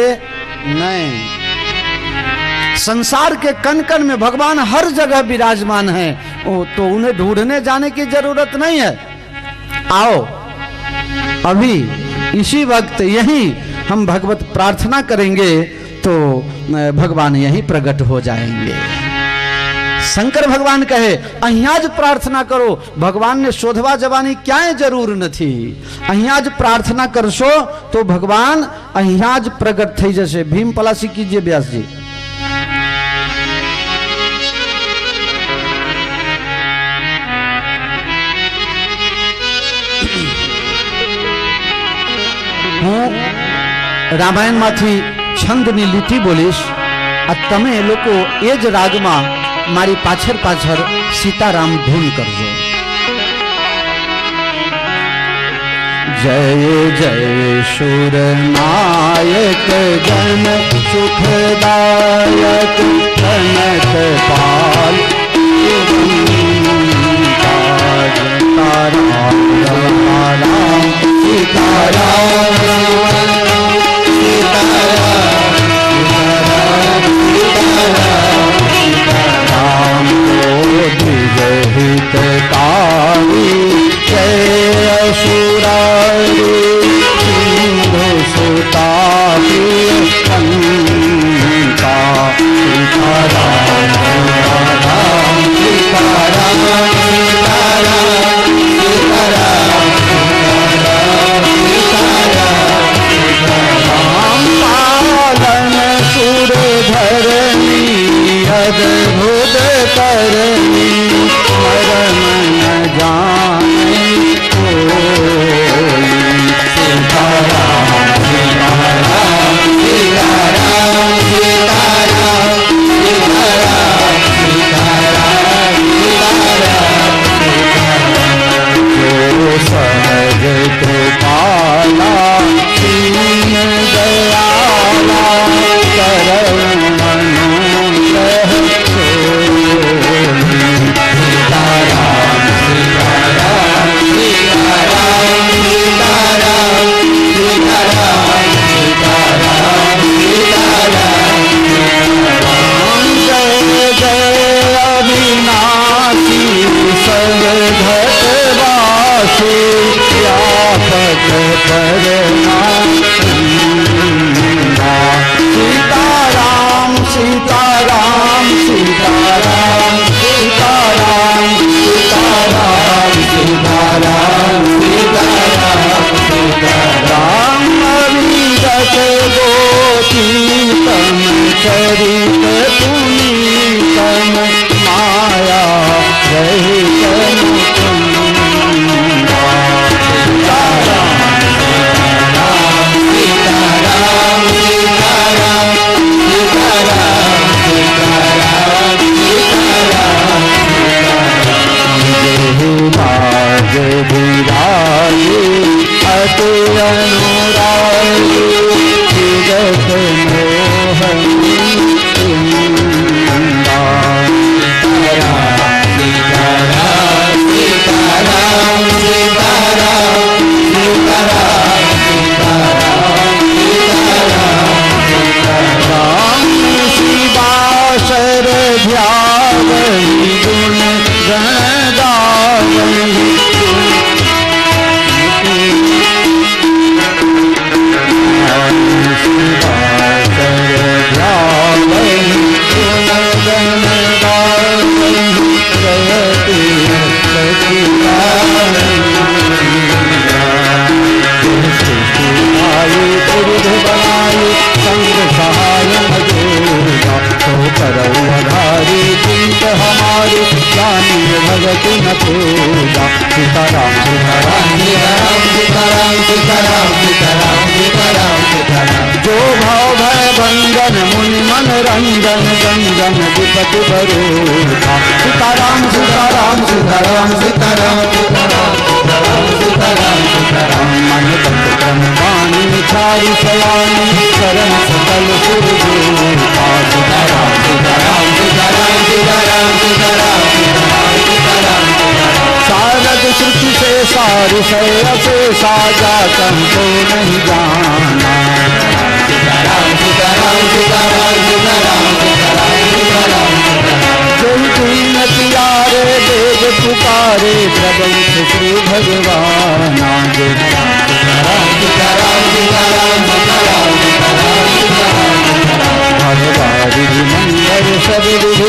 नहीं. संसार के कण कण में भगवान हर जगह विराजमान है, तो उन्हें ढूंढने जाने की जरूरत नहीं है. आओ अभी इसी वक्त यही हम भगवत प्रार्थना करेंगे तो भगवान यहीं प्रकट हो जाएंगे. शंकर भगवान कहे अहियाज प्रार्थना करो। भगवान ने शोधवा जवानी क्या जरूर નથી, अहियाज प्रार्थना करशो तो भगवान अहियाज प्रगट થઈ જશે। भीम पलासी कीजिए व्यास जी। હું રામાયણ માંથી છંદની લીટી બોલીશ, આ તમે લોકો એ જ રાગમાં મારી પાછળ પાછળ સીતારામ ધૂન કરજો। जय जय शूर नायक जन सुखदायक कनक पाल जो भाव भय बंधन मुनि मन रंजन गंजन विपति बरूथा। सीताराम सीताराम सीताराम सीताराम सीताराम सीताराम मन तत्व क्रम वाणी चारि सयानी शरण सकल सुरभूषा। सीताराम सीताराम सीताराम सीताराम सीताराम सीताराम शारद श्रुति से सारि से साजा को नहीं जाना। सीताराम सीताराम सीताराम सीताराम सीताराम जो दीन प्यारे वेद पुकारे प्रबंध श्री भगवान। सीताराम सीताराम सीताराम सीताराम सीताराम भगवान मंगल सब विधि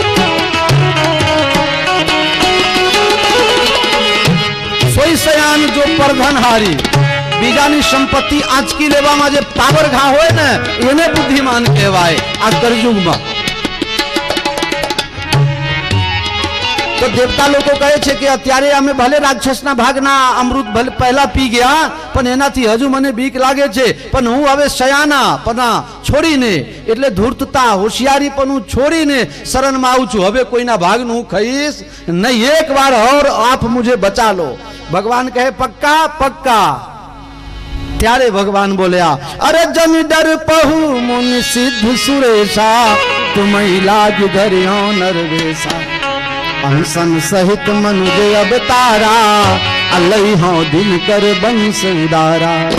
ધનહારી બીજાની સંપત્તિ આંચકી લેવામાં જે પાવર ઘા હોય ને એને બુદ્ધિમાન કહેવાય આ કળયુગમાં. તો દેવતા લોકો કહે છે કે અત્યારે અમે ભલે રાક્ષસના ભાગના અમૃત ભલે પહેલા પી ગયા પણ એનાથી હજુ મને બીક લાગે છે, પણ હું હવે શયાના પના છોડીને એટલે ધૂર્તતા હોશિયારી પણ હું છોડીને શરણમાં આવું છું. હવે કોઈના ભાગનું હું ખાઈશ નહીં, એક વાર और आप मुझे बचा लो. ભગવાન કહે પક્કા પક્કા. ત્યારે ભગવાન બોલ્યા અરે જન ડર પહુ મુનિ સિદ્ધ સુરેશા તુમ લાગ ધર્યો નરવેશા અંસન સહિત મનુજ અવતારા અલઈ હો દિન કર બંસ ઉદારા.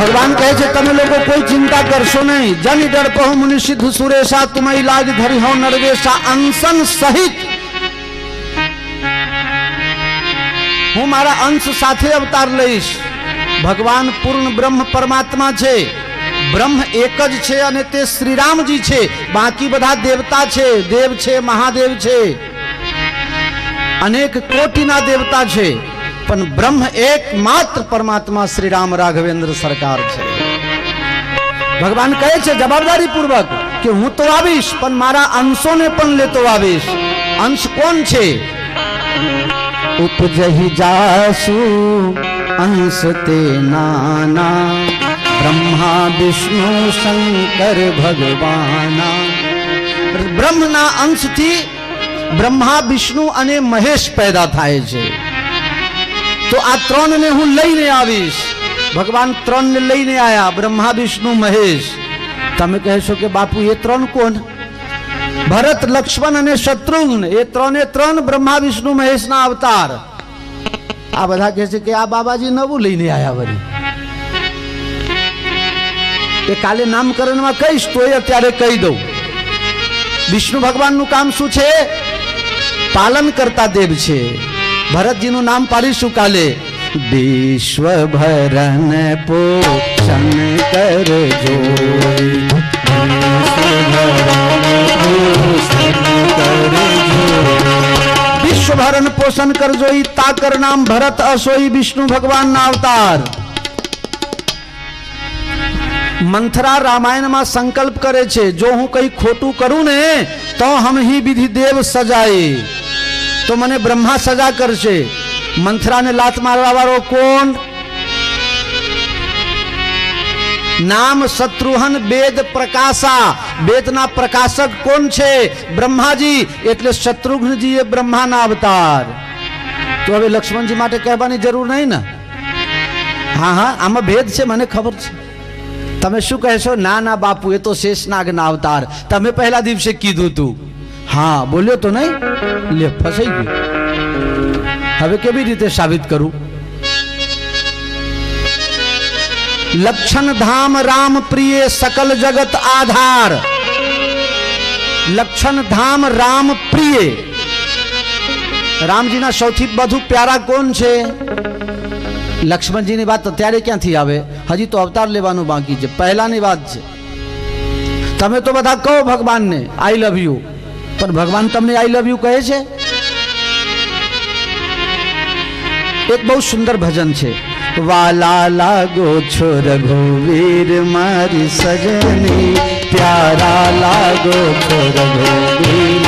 ભગવાન કહે છે તમે લોકો કોઈ ચિંતા કરશો નહીં. જન ડર પહુ મુનિ સિદ્ધ સુરેશા તુમ લાજ ધરી હો નરવેશા અંશન સહિત હું મારા અંશ સાથે અવતાર લઈશ. ભગવાન પૂર્ણ બ્રહ્મ પરમાત્મા છે, બ્રહ્મ એક જ છે અને તે શ્રીરામજી છે. બાકી બધા દેવતા છે, દેવ છે, મહાદેવ છે, અનેક કોટીના દેવતા છે, પણ બ્રહ્મ એકમાત્ર પરમાત્મા શ્રી રામ રાઘવેન્દ્ર સરકાર છે. ભગવાન કહે છે જવાબદારી પૂર્વક કે હું તો આવીશ પણ મારા અંશોને પણ લેતો આવીશ. અંશ કોણ છે? ઉપજહી જાસુ અંશ તે નાના બ્રહ્મા વિષ્ણુ શંકર ભગવાના. બ્રહ્મના અંશથી બ્રહ્મા વિષ્ણુ અને મહેશ પેદા થાય છે. તો આ ત્રણને હું લઈને આવીશ. ભગવાન ત્રણને લઈને આયા, બ્રહ્મા વિષ્ણુ મહેશ. તમે કહેશો કે બાપુ એ ત્રણ કોણ? ભરત લક્ષ્મણ અને શત્રુઘ્ન એ ત્રણે ત્રણ બ્રહ્મા વિષ્ણુ મહેશના અવતાર. આ બધા કહે છે કે આ બાબાજી નવું લઈને આયા વળી. એ કાલે નામકરણમાં કહીશ તો એ અત્યારે કહી દઉં. વિષ્ણુ ભગવાનનું કામ શું છે? પાલન કરતા દેવ છે. ભરતજીનું નામ પાડીશું કાલે. વિશ્વ ભરન પોષણ કરજો, વિશ્વ ભરણ પોષણ કરજો. તાકર નામ ભરત અસોઈ વિષ્ણુ ભગવાનના અવતાર. મંથરા રામાયણમાં સંકલ્પ કરે છે જો હું કઈ ખોટું કરું ને તો હમ હી વિધિ દેવ સજાય, તો મને બ્રહ્મા સજા કરશે. મંથરાને લાત મારવા વાળો કોણ? નામ શત્રુહન વેદ પ્રકાશા. વેદના પ્રકાશક કોણ છે? બ્રહ્માજી. એટલે શત્રુઘ્નજી એ બ્રહ્માના અવતાર. તો હવે લક્ષ્મણજી માટે કહેવાની જરૂર નહીં ને? હા હા, આમાં ભેદ છે, મને ખબર છે. તમે શું કહેશો? ના ના બાપુ એ તો શેષનાગના અવતાર. તમે પહેલા દિવસે કીધું તું. હા બોલ્યો તો નહીં? લે ફસાઈ ગયું. હવે કેવી રીતે સાબિત કરું? લક્ષણ ધામ રામ પ્રિય સકલ જગત આધાર. લક્ષણ ધામ રામ પ્રિય. રામજીના સૌથી વધુ પ્યારા કોણ છે? લક્ષ્મણજીની વાત અત્યારે ક્યાંથી આવે? હજી તો અવતાર લેવાનું બાકી છે, પહેલાની વાત છે. તમે તો બધા કહો ભગવાનને આઈ લવ યુ, પણ ભગવાન તમને આઈ લવ યુ કહે છે? એક બહુ સુંદર ભજન છે. વાલા લાગો છો રઘુવીર મારી સજની, પ્યારા લાગો છો રઘુવીર.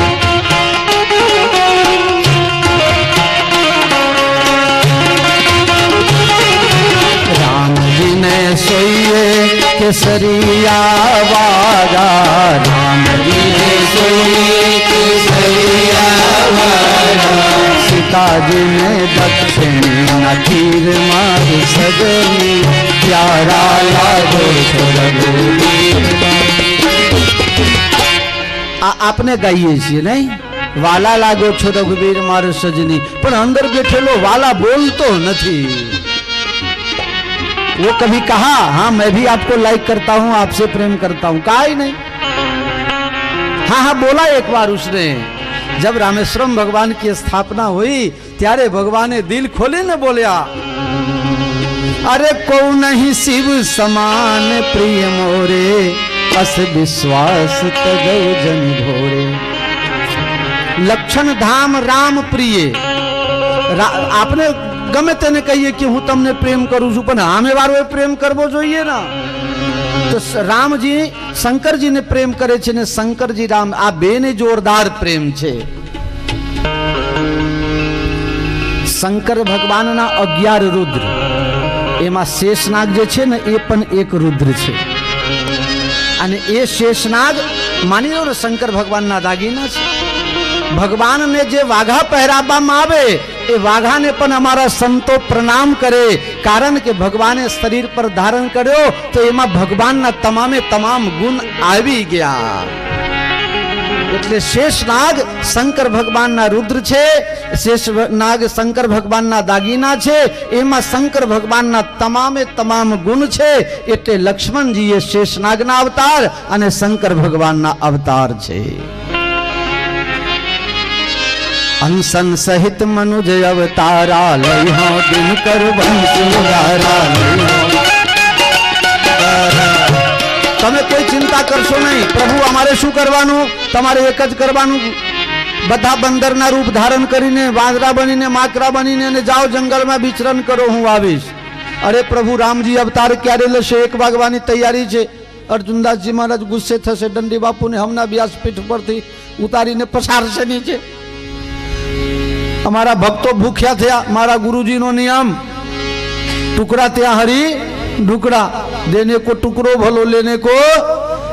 રામજીને સોઈએ કેસરિયા વારા, રામજીને સોઈએ કેસરિયા વારા. સીતાજીને દક્ષિણ ખીર મારી સજની, પ્યારા લાગો છો રઘુવીર. આ આપને ગાઈએ છીએ નહીં? વાલા લાગો છો રઘુવીર મારો સજની, પણ અંદર બેઠેલો वाला बोलतो नहीं। वो कभी कहा हाँ मैं भी आपको लाइक करता हूं, आपसे प्रेम करता हूं, कहा ही नहीं। हाँ हाँ बोला एक बार उसने, जब रामेश्वरम भगवान की स्थापना हुई त्यारे भगवान ने दिल खोले ने बोलिया, अरे को नहीं शिव समान प्रिय मोरे, अस विश्वास तजौ जन भोरे। लक्षण धाम राम प्रिय, आपने गमे तेने कहिए कि हूँ तमने प्रेम करू छू, पण आमे वारो प्रेम करवो जोईए ना। तो राम जी शंकर जी ने प्रेम करे छे ने शंकर जी राम, आ बेने जोरदार प्रेम छे। शंकर भगवान ना 11 रुद्र, एमा शेषनाग जे छे ने ए पण एक रुद्र छे, अने ए शेषनाग मानी लो ने शंकर भगवान ना दागीना छे। भगवान ने जे वाघा पहराववामां आवे ए वाघा ने पण अमारा संतो प्रणाम करे, कारण के भगवाने शरीर पर धारण कर्यो तो एमां भगवान ना तमामे तमाम गुण आवी गया। એટલે શેષનાગ શંકર ભગવાનના રુદ્ર છે, શેષનાગ શંકર ભગવાનના દાગીના છે, એમાં શંકર ભગવાનના તમામે તમામ ગુણ છે, એટલે લક્ષ્મણજી એ શેષનાગના અવતાર અને શંકર ભગવાનના અવતાર છે। અંસન સહિત મનુજ અવતારા લઈ દિનકર વંશુધારા। તમે કોઈ ચિંતા કરશો નહીં, પ્રભુ અમારે શું કરવાનું, તમારે એક જ કરવાનું, બધા બંદરના રૂપ ધારણ કરીને વાંદરા બનીને માકરા બનીને અને જાઓ જંગલમાં વિચરણ કરો, હું આવીશ। અરે પ્રભુ રામજી અવતાર ક્યારે લેશે, 1 વાગવાની તૈયારી છે। અર્જુનદાસજી મહારાજ ગુસ્સે થશે, દંડી બાપુને હમણાં વ્યાસપીઠ પરથી ઉતારીને પસારશે નીચે। અમારા ભક્તો ભૂખ્યા થયા, મારા ગુરુજીનો નિયમ, ટુકડા ત્યાં હરી ढुकड़ा, देने को टुकड़ो भलो लेने को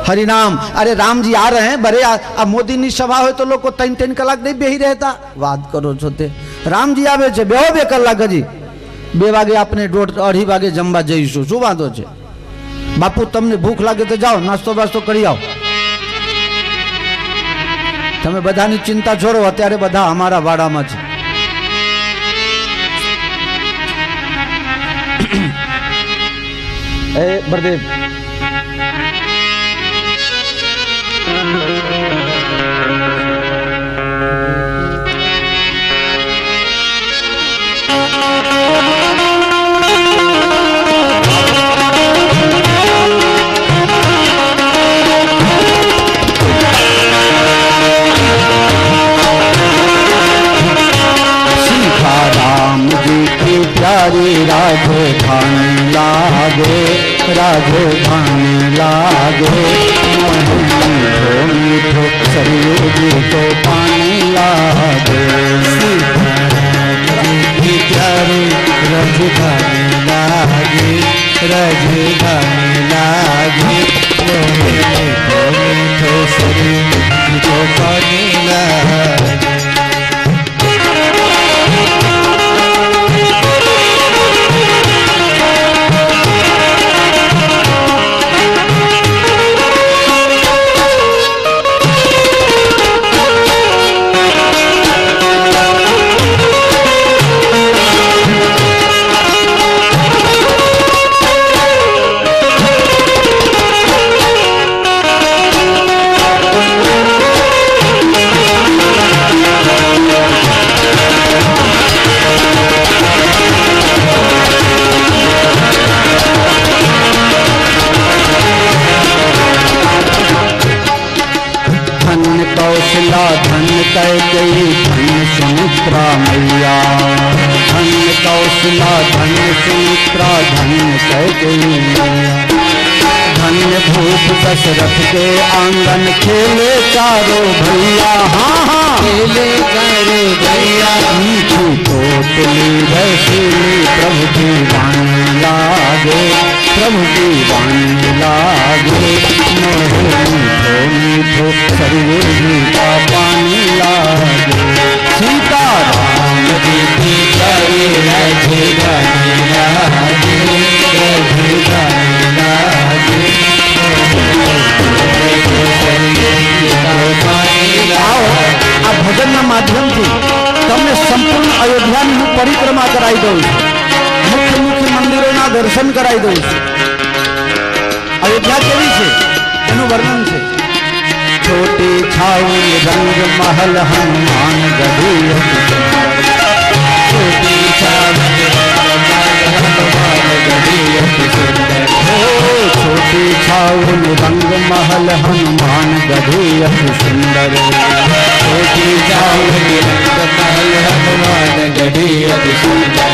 हरिनाम। अरे राम जी आ रहे हैं, बरे आ मोदी ની સભા હોય તો લોકો 3-3 કલાક નહીં બેહી રહેતા, વાત કરો છો તે। રામજી આવે છે, બેહો 2 કલાક, હજી 2 વાગે આપણે 2:30 વાગે જમવા જઈશું, શું વાંધો છે? બાપુ તમને ભૂખ લાગે તો જાઓ નાસ્તો બાસ્તો કરી આવો, તમે બધાની ચિંતા છોડો, અત્યારે બધા અમારા વાડામાં છે। ए बरदेव प्यारी राजधानी लागे, राजधानी लागे, मीठो मीठो सरयू जी तो पानी लागे। प्यारी राजधानी लागे, राजधानी लागे, मीठो मीठो सरयू जी तो पानी लागे। धन कैकेयी धन सुमित्रा मैया, धन कौशला धन सुमित्रा धन कैकेयी मैया। धन्य भूप दशरथ के आंगन खेले चारों भैया, हाँ हाँ खेले चारों भैया। मीठी कोटली रसीली प्रभु की वाणी लागे, प्रभु की वाणी लागे। मीठो मीठो सरयू जी का पानी लागे। सीता राम जी की जय राजधानी लागे, राजधानी लागे। ભજનના માધ્યમથી તમને સંપૂર્ણ અયોધ્યાની હું પરિક્રમા કરાવી દઉં છું, મુખ્ય મુખ્ય મંદિરોના દર્શન કરાવી દઉં છું. અયોધ્યા કેવી છે એનું વર્ણન છે. छोटी छावनी रंग महल हनुमान गढ़ी, छोटी छावनी छोटी छावनी रंग महल हनुमान गढ़ी अति सुंदर, छोटी छावनी रंग महल हनुमान गढ़ी अति सुंदर.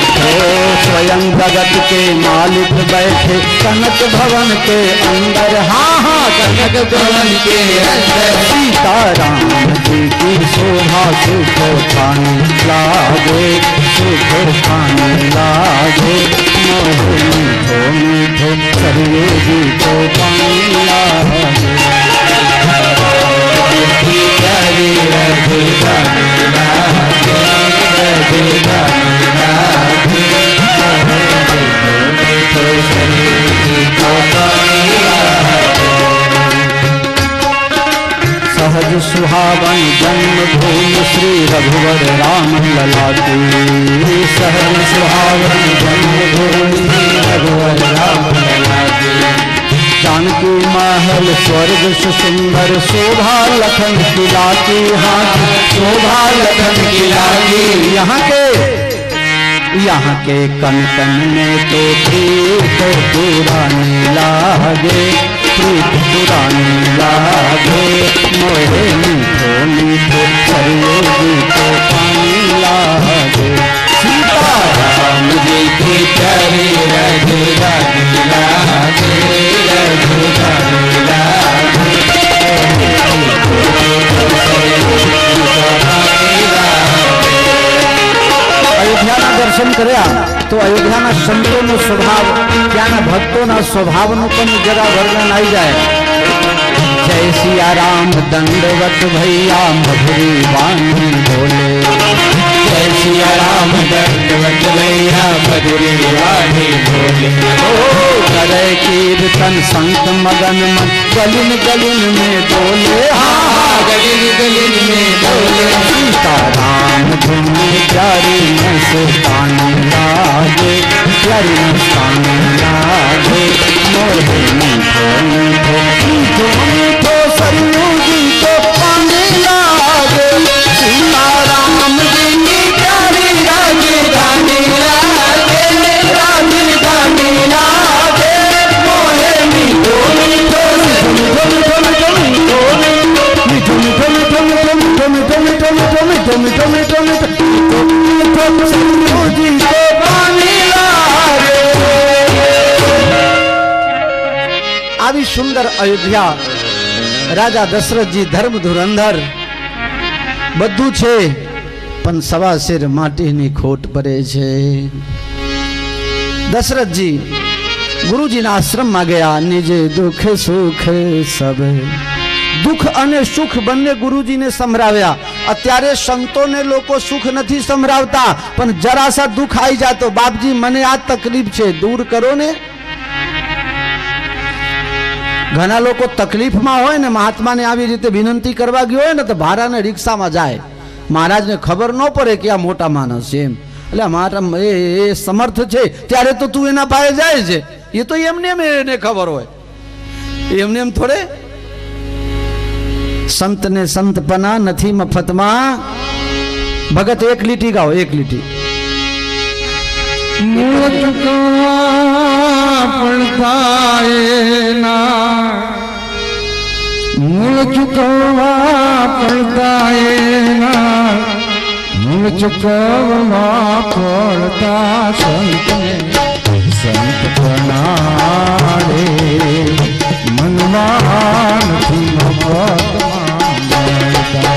स्वयं जगत के मालिक बैठे कनक भवन के अंदर, हाँ हाँ कनक भवन के अंदर. सीताराम जी की शोभा सुख पानी लागे, सुख पानी लागे. मीठो मीठो सरयू जी को पानी लागे. सहज सुहावन जन्म भूमि श्री रघुवर राम लला की, सहज सुहावन जन्म भूमि श्री रघुवर राम लला की. जानकी महल स्वर्ग सुंदर शोभा लखन किला की, हाँ शोभा लखन किला की. यहाँ के कन कन में तो प्रीत पुरानी लागे, प्रीत पुरानी लागे. मोहे मीठो मीठो सरयू जी को पानी लागे. सीताराम जी की प्यारी रघुरानी लागे, रघुरानी लागे. અયોધ્યાના દર્શન કર્યા તો અયોધ્યાના સંતોનો સ્વભાવ, ત્યાંના ભક્તોના સ્વભાવનું પણ જરા વર્ણન આવી જાય. જય સિયા રામ દંડવત ભૈયા મધુરી વાણી બોલે, જય સિયા રામ દંડવત ભૈયા મધુરી વાણી બોલે. ओ करे कीर्तन संत मगन मन गलिन गलिन में डोले, हाँ गलिन गलिन में डोले. सीताराम धुन प्यारी मस्तानी लागे, प्यारी मस्तानी लागे. मोहे मीठो मीठो मीठो मीठो सरयू जी को पानी लागे. सीताराम जी की प्यारी राजधानी लागे, राजधानी लागे. मोहे मीठो मीठो मीठो मीठो मीठो मीठो मीठो मीठो मीठो मीठो मीठो मीठो मीठो मीठो मीठो मीठो मीठो मीठो सरयू जी को पानी लागे. આવી સુંદર અયોધ્યા, રાજા દશરથજી ધર્મ ધુરંધર બધું છે, પણ સવા શેર માટીની ખોટ પડે છે. દશરથજી ગુરુજીના આશ્રમમાં ગયા, નિજે દુઃખ સુખ સબ, દુઃખ અને સુખ બંને ગુરુજીને સંભળાવ્યા. અત્યારે સંતોને લોકો સુખ નથી સંભળાવતા, પણ જરા સા દુઃખ આવી જાય તો બાપજી મને આ તકલીફ છે, દૂર કરો ને. ઘણા લોકો તકલીફમાં હોય ને, મહાત્માને આવી રીતે વિનંતી કરવા ગયો હોય ને તો ભાડાને રિક્ષામાં જાય. મહારાજને ખબર ન પડે કે આ મોટા માણસ છે એમ, એટલે મારા એ સમર્થ છે ત્યારે તો તું એના પાસે જાય છે. એ તો એમને એને ખબર હોય, એમને એમ થોડે. સંતને સંતપના નથી મફતમાં. ભગત એક લીટી ગાઓ, એક લીટી. મૂળ ચૂકવા પડતા એના, મૂળ ચૂકવા પડતા એના, મૂળ ચૂકવવા પડતા સંતને સંત પ્રણાળે. મનવા નથી મફતમાં મળતા.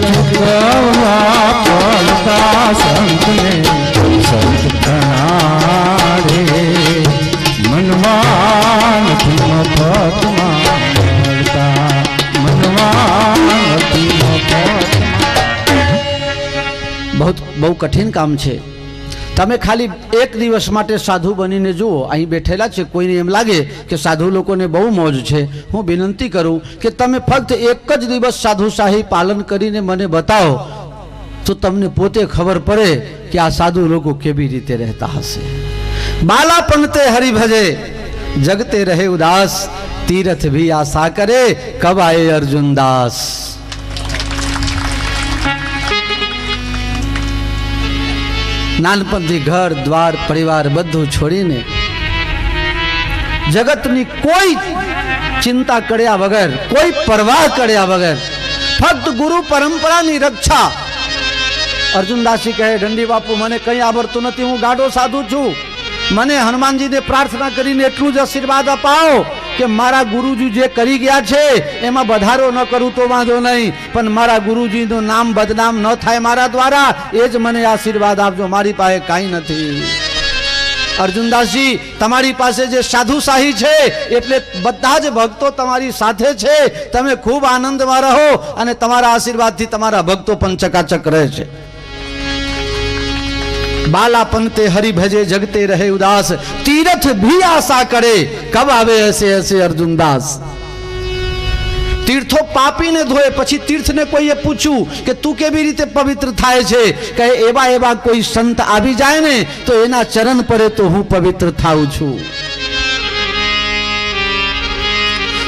ચૂકવવા પડતા સંતને સંત પ્રણામ. कठिन काम छे। તમે ખાલી એક દિવસ માટે સાધુ બનીને જુઓ, અહીં બેઠેલા છે કોઈને એમ લાગે કે સાધુ લોકોને બહુ મોજ છે, હું વિનંતી કરું કે તમે ફક્ત એક જ દિવસ સાધુશાહી પાલન કરીને મને બતાવો તો તમને પોતે ખબર પડે કે આ સાધુ લોકો કેવી રીતે રહેતા હશે। બાલાપન તે હરિ ભજે જગતે રહે ઉદાસ, तीरथ भी आशा करे कब आए अर्जुन दास। नानपणथी घर द्वार परिवार बधु छोड़ीने जगतनी कोई चिंता कर्या वगर, कोई परवाह कर्या वगर फक्त गुरु परंपरा नी रक्षा। अर्जुनदासी कहे दंडी बापू मने कई आवड़तुं नथी, हूँ गाडो साधु छूं, मने हनुमानजी ने प्रार्थना करीने एटलुं ज आशीर्वाद अपाओ कि मारा गुरुजी जे करी गया छे एमां बधारो न करूं तो वांधो नहीं, पण मारा गुरुजीनुं नाम बदनाम न थाय मारा द्वारा, एज मने आशीर्वाद आपजो, मारी पासे काई नथी। अर्जुनदासजी तमारी पासे जे साधुशाही छे एटले बधा ज भक्तो तमारी साथे छे, तमे खूब आनंदमां रहो अने तमारा आशीर्वादथी तमारा भक्तो पण चकाचक रहे छे। बालापन ते हरि भजे जगते रहे उदास, तीरथ भी आशा करे कब आवे ऐसे ऐसे अर्जुन दास। तीर्थो पापी ने धोए पछी तीर्थ ने कोई पूछू कि तू केवी रीते पवित्र थाय छे, कहे एवा एवा कोई संत आवी जाए ने तो एना चरण परे तो हूँ पवित्र थाऊ छू।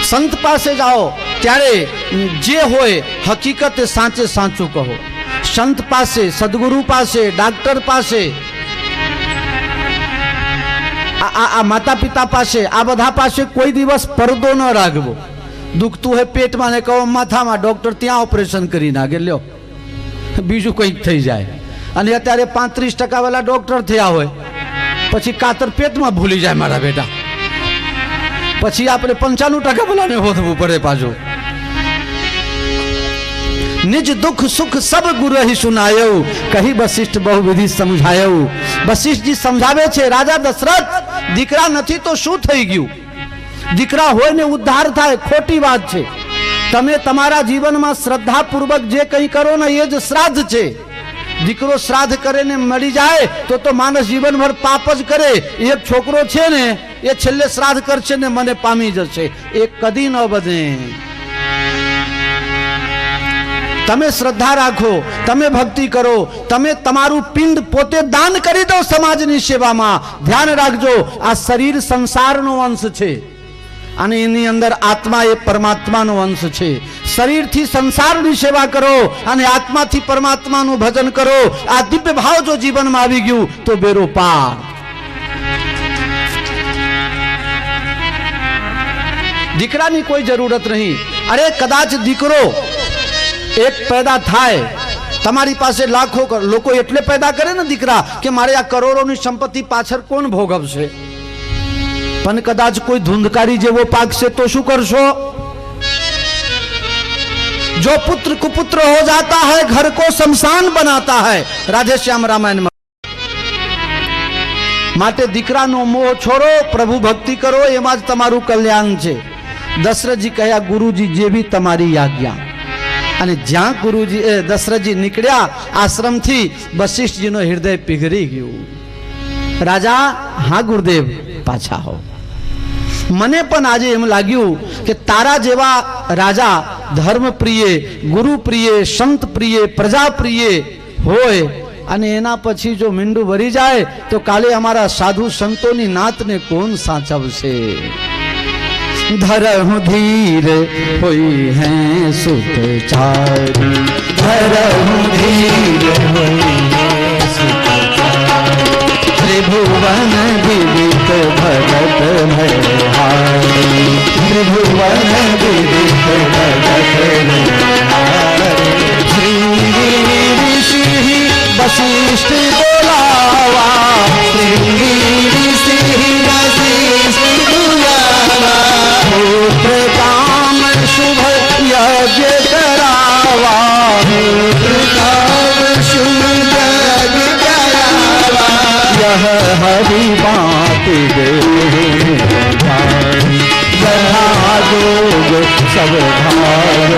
संत पासे जाओ त्यारे जे होय हकीकत साचे साचू कहो। संत पासे, सदगुरु पासे, डॉक्टर पासे, आ माता पिता पासे, आ बधा पासे कोई दिवस पर्दो न राखवो। दुखतु है पेट में ने कहो माथा में, डॉक्टर त्या ऑपरेशन करी नाखे, ल्यो बीजू कंईक थई जाए। अने अत्यारे 35% वाला डॉक्टर थया होय पछी कातर पेट में भूली जाए मारा बेटा, पछी आपणे 95% वाला ने होधवू पड़े पाछो। निज दुख सुख सब गुरु ही सुनायो, कही वशिष्ठ बहुविधि समझायो। वशिष्ठ जी समझावे छे, राजा दशरथ दीकरा नथी तो शुं थई गयुं, दीकरा होय ने उद्धार थाय, खोटी बात छे। तमे तमारा जीवन में श्रद्धा पूर्वक जे कई करो ने ए ज श्राद्ध छे। दीकरो श्राद्ध करे ने मरी जाए तो मानस जीवन भर पाप ज करे। एक छोकरो छे ने ए छेल्ले श्राद्ध करशे ने मने पामी जशे, ए कदी न बने। तमे श्रद्धा राखो, तमे भक्ति करो, तमे तमारू पिंड पोते दान करी दो समाजनी सेवा में। ध्यान राखजो आ शरीर संसारनो अंश छे अने एनी अंदर आत्मा ए परमात्मानो अंश छे। शरीर थी संसारनी सेवा करो अने आत्मा थी परमात्मानु भजन करो। आ दिव्य भाव जो जीवन में आवी गयुं तो बेरो पार। दीकरानी कोई जरूरत नहीं। अरे कदाच दीकरो एक पैदा थाय, तमारी पासे लाखों लोग एटले पैदा करे ने दीकरा कि मारे आ करोड़ों संपत्ति पाछळ कोण भोगवशे, पण कदाच कोई धुंधकारी जेवो पाकशे तो शुं करशो? जो पुत्र कुपुत्र हो जाता है घर को शमशान बनाता है। राधे श्याम रामायण में। माटे दीकरानो मोह छोड़ो, प्रभु भक्ति करो, एमां ज तमारुं कल्याण छे। दशरथ जी कह्या गुरुजी जेवी तमारी आज्ञा। અને જ્યાં ગુરુજી દશરથજી નીકળ્યા આશ્રમથી વશિષ્ઠજીનો હૃદય પીગળી ગયું। રાજા હા ગુરુદેવ પાછા હો। મને પણ આજે એમ લાગ્યું કે તારા જેવા રાજા ધર્મપ્રિય, ગુરુપ્રિય, સંતપ્રિય, પ્રજાપ્રિય હોય અને એના પછી જો મીંડું ભરી જાય તો કાલે અમારા સાધુ સંતોની નાતને કોણ સાચવશે? धरहु धीर होई हैं सुत चारी, धरहु धीर होई हैं सुत चारी। त्रिभुवन विदित भगत भयहारी, त्रिभुवन विदित भगत भयहारी। श्रृंगी ऋषि वशिष्ठ बोलावा, श्रृंगी ऋषि वशिष्ठ बुलावा। पुत्र काम शुभ यज्ञ करावा, पुत्र काम शुभ यज्ञ करावा। यह हरि बात दे यथा जोग सब भाग,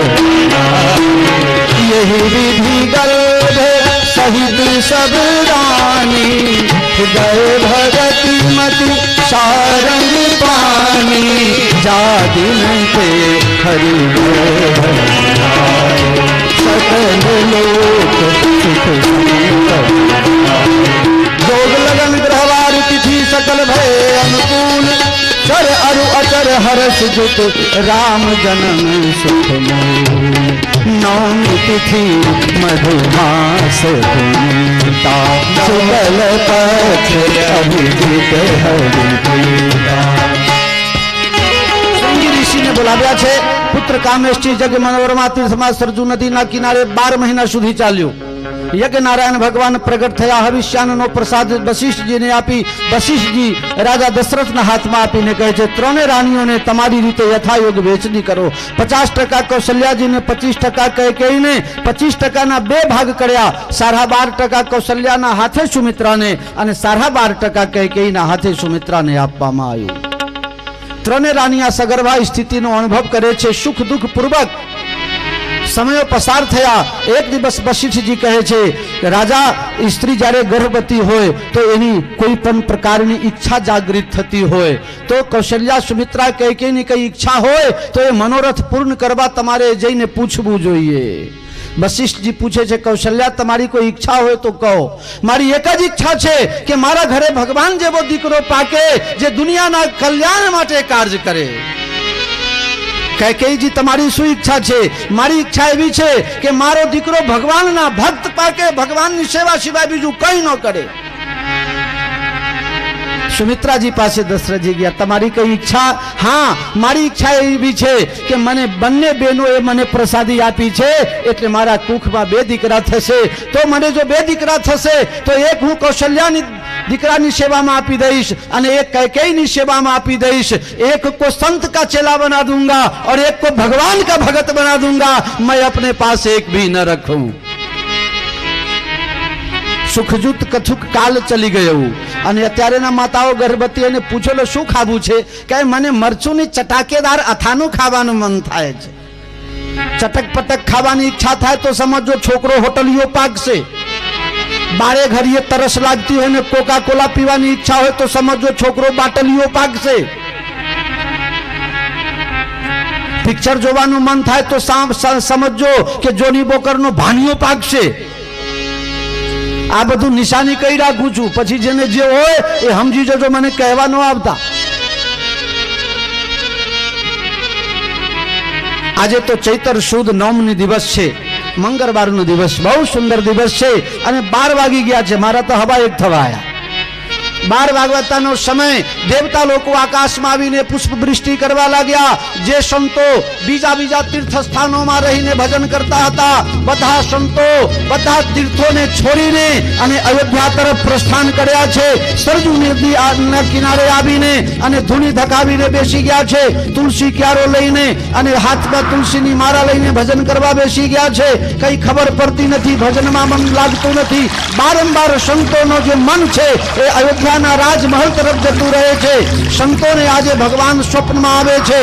यही विधि गर्भ सहित सब रानी, गए भगति मति सारंग पानी, जा दिन पे हरि सकल लोक सुख जोग लगन ग्रहवार तिथि सकल भय अनुकूल, चर अरु अचर हर्ष जुत राम जन्म सुख मूल, नौमी तिथि मधुमास पूता, सुबल पक्ष अभिजित हरिप्रीता। श्रृंगी ऋषि ने बोलाव्या छे पुत्र कामेष्टि जग मनोरमा तीर्थमा सरजू नदी ना किनारे 12 महीना सुधी चाल्यो। यज्ञ नारायण भगवान प्रगट थया, हविष्याननो प्रसाद वशिष्ठ जी ने आपी। वशिष्ठ जी राजा दशरथ ना हाथ में आपीने कहे छे त्रोने रानियों ने तमारी रीते यथायोग वेचनी करो। 50% कौशल्या जी ने, 25% कैकेयी ने, 25% ना 2 भाग कर्या। 12.5% कौशल्या ना हाथे सुमित्रा ने अने 12.5% कैकेयी ना हाथे सुमित्रा ने आपवामां आव्युं। त्रोने रानिया सगर्भा स्थितिनो अनुभव करे छे। सुख दुख पूर्वक समयो पसार थया। एक दिवस वशिष्ठ जी कहे छे राजा स्त्री जारे गर्भवती होय तो एनी कोई पण प्रकारनी इच्छा जागृत थती होय तो कौशल्या सुमित्रा कैकेयीनी कई इच्छा होय तो ए मनोरथ पूर्ण करवा तमारे जईने पूछवू जोईए। वशिष्ठ जी पूछे छे कौशल्या तमारी कोई इच्छा होय तो कहो। मारी एक ज इच्छा छे कि मारा घरे भगवान जेवो दीकरो पाके जे दुनियाना कल्याण माटे कार्य करे। कैकेयी जी तमारी शू इच्छा छे? मारी इच्छा एवी छे कि मारो दीकरो भगवान ना भक्त पाके, भगवान नी सेवा सिवाय बीजू कई न करे। सुमित्रा जी पासे दशरथ जी गया तमारी कई इच्छा? हाँ मारी इच्छा एवी छे कि मने बन्ने बेनोए मने प्रसादी आपी छे एटले मारा कुखमां 2 दीकरा थशे तो मने जो 2 दीकरा थशे तो एक हूँ कौशल्यानी दीकरानी सेवा में आपी दईश और एक कैकेयी सेवा में आपी दईश। एक को संत का चेला बना दूंगा और एक को भगवान का भगत बना दूंगा। मैं अपने पास एक भी न रखूं। सुखजुत कथुक काल चली गयो અને અત્યારેના માતાઓ ગર્ભવતી અને પૂછેલો શું ખાવું છે કે મને મરચુની ચટાકેદાર અથાનું ખાવાનું મન થાય છે। ચટક પટક ખાવાની ઈચ્છા થાય તો સમજો છોકરો હોટલીઓ પાકશે। बारे घड़िए तरस लगती है ने कोका कोला पीवानी इच्छा हो तो समझो छोकरो बाटलियो पाकशे। पिक्चर जोवानुं मन थाय तो समझो कि जोनी बोकरनो भानियो पाकशे। आ बधु निशानी कई राखुं छुं पछी जेने जे होय ए समजी जजो मने कहेवा न आवता। आजे तो चैतर सुद नवमी दिवस छे, मंगलवार नो दिवस बहु सुंदर दिवस है। 12 वागी गया है मारा तो हवा 1 थवा आया। 12 वागवातानो समय देवता लोको आकाश में आवीने पुष्प वृष्टि करवा लाग्या। जे संतो बीजा बीजा तीर्थ स्थानों में रहीने भजन करता हता बधा संतो बधा तीर्थों ने छोड़ीने अने अयोध्या तरफ प्रस्थान कर्या छे। सरजू नदी ना किनारे आवीने अने धूनी धकावीने बेसी गया छे। तुलसी क्यारो लईने अने हाथ में तुलसी नी माला लईने भजन करवा बेसी गया छे। कई खबर पड़ती नहीं, भजन में मन लागतुं नहीं। बारंबार संतोनो जो मन छे ए अयोध्या राजमहल तरफ जतु रहे छे। संतों ने आज भगवान स्वप्न में आवे छे।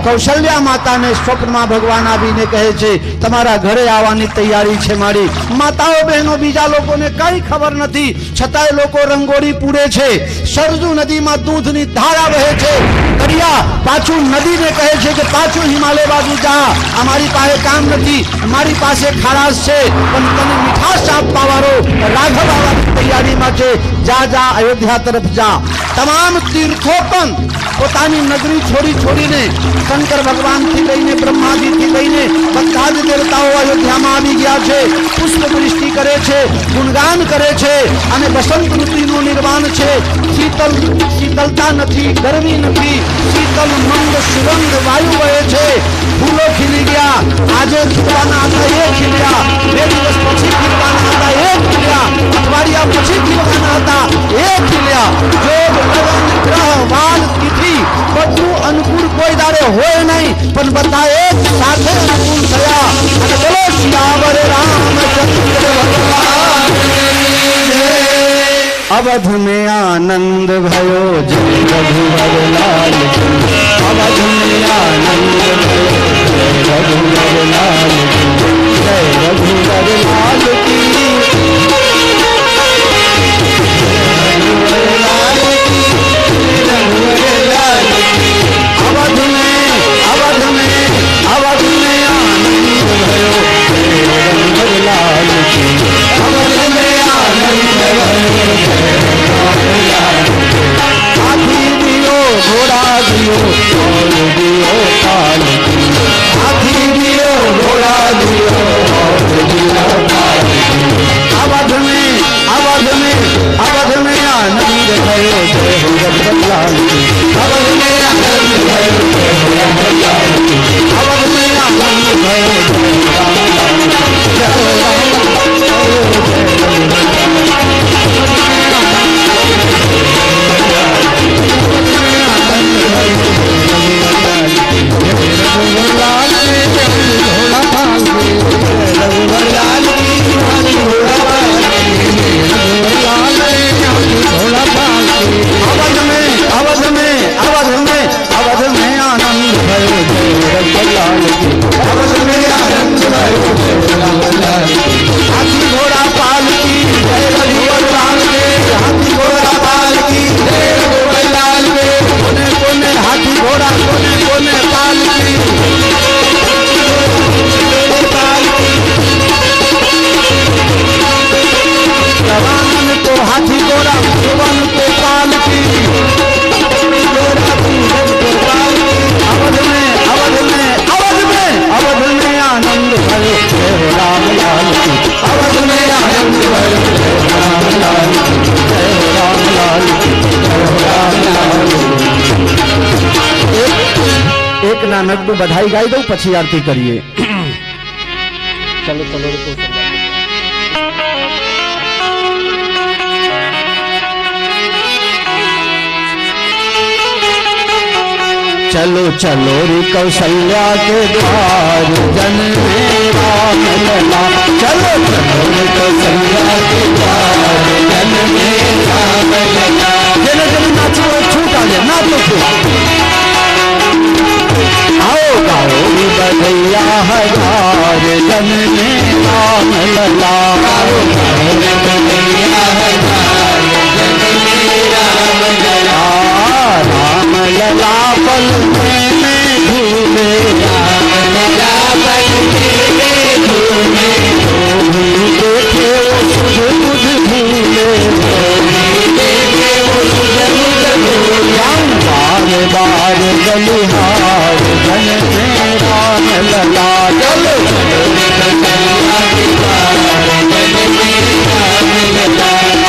कौशल्या माता ने स्वप्न में भगवान आवीने कहे छे तमारा घरे आवानी तैयारी छे। मारी माताओ बहनों बीजा लोको ने कई खबर नहीं छतांय लोको रंगोળી पूरे छे। सरजू नदी में दूधनी धारा वहे छे। करिया पाछू नदी ने कहे छे कि पाछू हिमालय बाजू जा, अमारी पासे काम नहीं, अमारी पासे खाराश छे पण तने मीठास आपवा वाळो राघव आवानी तैयारी में छे। जा जा अयोध्या तरफ जा। तमाम तीर्थोपन पोतानी नगरी छोड़ी छोड़ीने शंकर भगवान थी लईने ब्रह्मा जी थी लईने बधा ज देवताओ अयोध्या में आवी गया छे। पुष्प वृष्टि करे छे, गुणगान करे छे अने बसंत ऋतुनो निर्वाण छे। शीतलता नहीं, गर्मी नहीं, शीतल मंद सुगंध वायु वहे छे। फूलो खिली गया, आजे खिलवाना था ये खिल्या, 2 दिवस पछी खिलवाना था ये खिल्या, अठवाडिया पछी खिलवाना था ये खिल्या। जोग लगन ग्रह वाल तिथि बधु अनुकूल कोई दारे होय नहीं पण बधा एक साथे अनुकूल थया। अने बोलो सियावर रामचंद्र भगवान अवध में आनंद भयो जय रघुवर लाल की। अवध में आनंद भयो जय रघुवर लाल की, जय रघुवर लाल की। नानक को बधाई गाई दो पछी आरती करिए। चलो चलो चलो चलो रे कौशल्या के द्वार जन मेरा लला। चलो चलो रे कौशल्या के द्वार जन मेरा लला। जन जन नाचो छूट आ जाए नाचो आओ गाओ रे बधैया हजार जन मेरा लला। आओ गाओ रे बधैया हजार जन मेरा लला। राम लला पल में झूले राम लला पल में झूले देखे वो सुध बुध भूले देखे वो सुध बुध भूले। बार बार बलिहार जन मेरा लला। चलो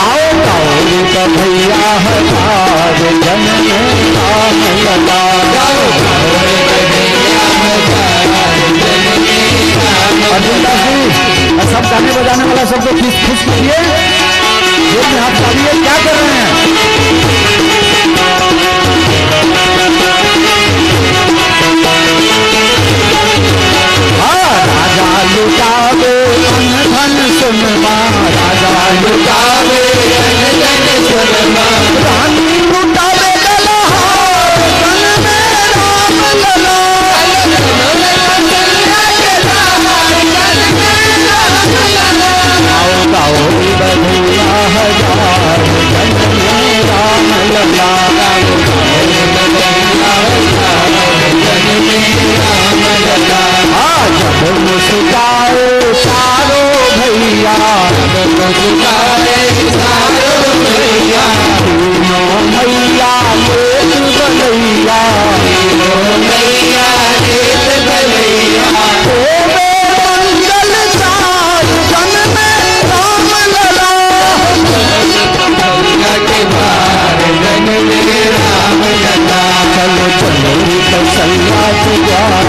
आओ गाओ रे भैया हजार जन मेरा लला। सब गाने बजाने वाला सबको खुश करिए, जेब में हाथ डालिए। क्या कर रहे हैं? राजा लुटावे धन धन सुनमा। राजा लुटावे धन धन सुनमा। रानी लुटावे ललहार धन में राम लला। आओ गाओ बधैया हजार जन में राम लला। जब मुस्काए सारो भैया जब मुस्काए सारो भैया। तीनों मैया लेत बलैया तीनों मैया लेत बलैया। मंगल चार जन में राम लला। के बार जन में राम लला। चलो चलो कौशल्या के द्वार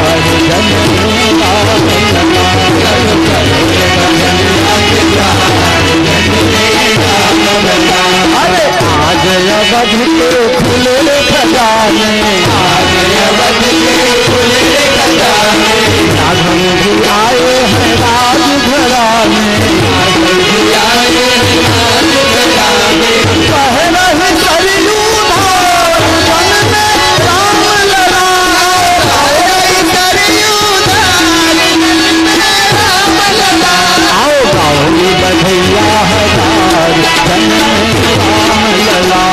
जन में राम लला। चलो चलो कौशल्या के द्वार जन में राम लला। अरे आज अवध के खुले खजाने आज अवध के खुले खजाने। राघव जी आए हैं राजघराने राघव जी आए हैं राजघराने। कह रहे सरयू धार जन में राम लला। सरयू धार जन में राम लला। आओ गाओ बधैया हजार जन में राम लला।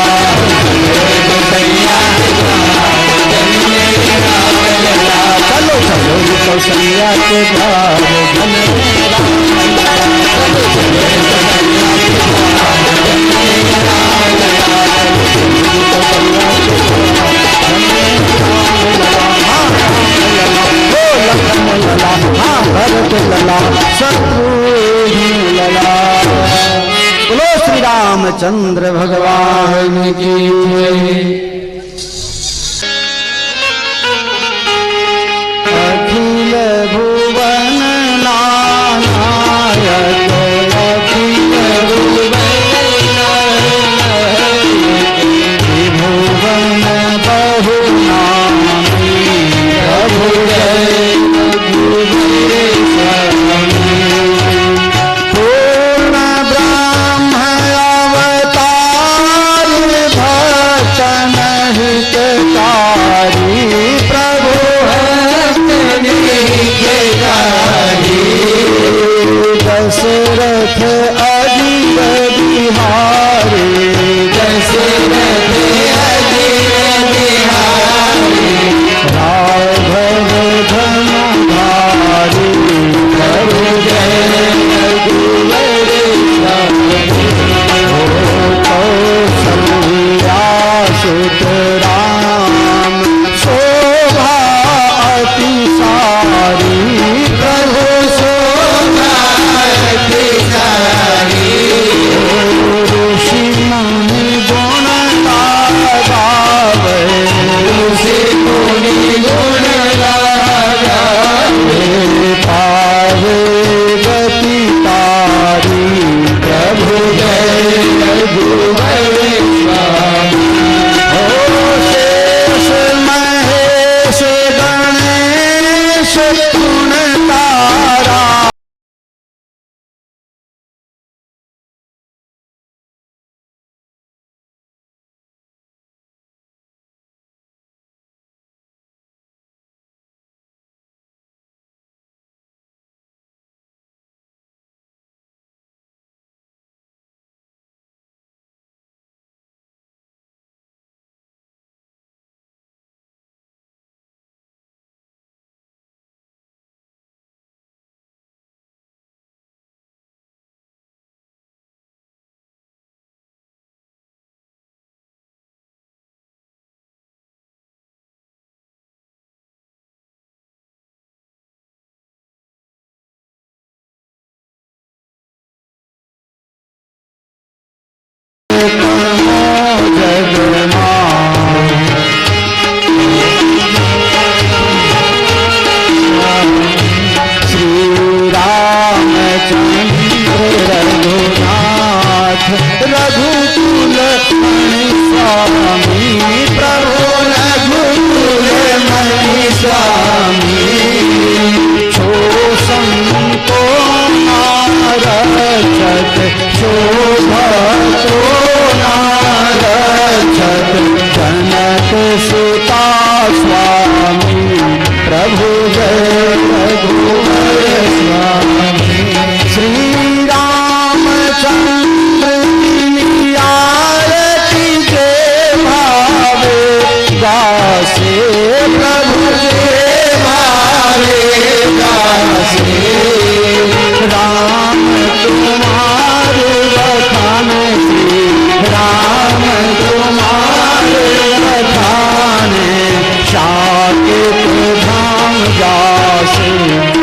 बधैया हजार जन में राम लला। चलो चलो कौशल्या के द्वार जन में राम लला। चलो चलो कौशल्या के द्वार जन में राम लला। कौशल्या के द्वार जन में राम लला। हाँ राम लला ओ लखन लला। हाँ भरत लला शत्रुघ्न लला। बोलो श्री रामचंद्र भगवान की जय। अखिल भुवन नायक अखिल भुवन भुवन बहु नामी प्रभु जय पूर्ण ब्रह्म अवतार भक्तन हितकारी प्रभु दशरथ अजीर बिहारी दशरथ अजीर बिहारी। राघव धनुधारी प्रभु जय कौशल्या सुत राम शोभा अति सारी प्रभु शोभा अति के सीता स्वामी प्रभु जय रघुवर स्वामी श्री रामचंद्र की आरती के भावे गासे प्रभु के भावे गासे राम तुम्हारे बखान श्री राम तुम्हारे बखान शाकित धाम जासे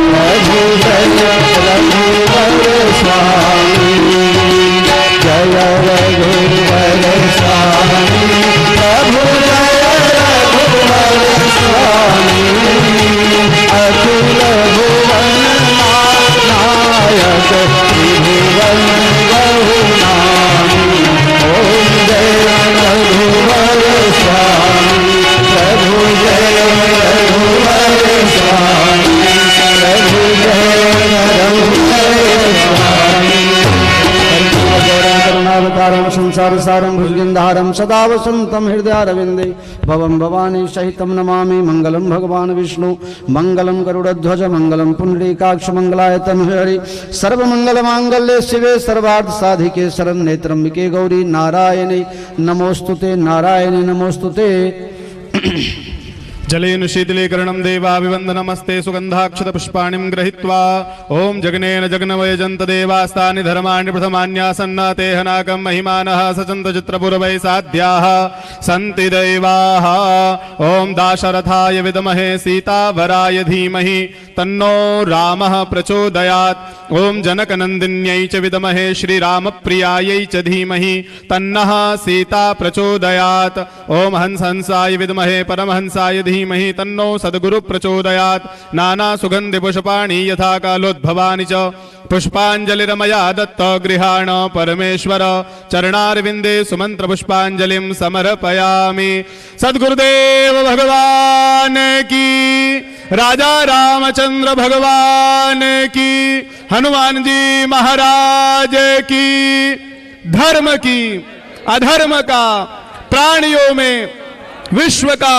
प्रभु जय रघुवर स्वामी जय रघुवर स्वामी प्रभु जय रघुवर स्वामी अखिल भुवन नायक त्रिभुवन बहुनामी ओम जय रघुवर स्वामी प्रभु जय रघुवर स्वामी प्रभु जय रघुवर स्वामी करुणावतारं संसार सारं भुजगेन्द्रहारं सदा वसन्तं हृदयारविन्दे भवं भवानी सहितं नमामि मंगलम भगवान विष्णु मंगलम गरुड़ध्वज मंगलम पुंडरीकाक्ष मंगलाय तनहरि सर्वमंगल मांगल्ये शिवे सर्वार्थ साधिके शरण्ये त्र्यंबके गौरी नारायणे नमोस्तुते नारायणे नमोस्तुते जलेन शीतलीकरणं देवाभिवन्दनमस्ते सुगन्धाक्षत पुष्पाणिं गृहीत्वा ओम जगनेन जगनवयजन्त देवास्तानि धर्माणि प्रथमान्यासन्न तेहनाकं महिमानः सचन्त चित्रपूर्वै साध्याः सन्ति देवाः ओम दाशरथाय विद्महे सीतावराय धीमहि तन्नो रामः प्रचोदयात् ओम जनकनन्दिन्यै च विद्महे श्रीरामप्रियायै च धीमहि तन्नः सीता प्रचोदयात् ओम हंसाय विद्महे परमहंसाय धीमहि तन्नो सद्गुरु प्रचोदयात् नाना सुगन्धि पुष्पाणि यथा कालोद्भवानि च पुष्पाञ्जलिरमया दत्त गृहाण परमेश्वर चरणारविन्दे सुमंत्र पुष्पाञ्जलिं समर्पयामि सद्गुरुदेव भगवान की राजा रामचंद्र भगवान की हनुमान जी महाराज की धर्म की अधर्म का प्राणियों में विश्व का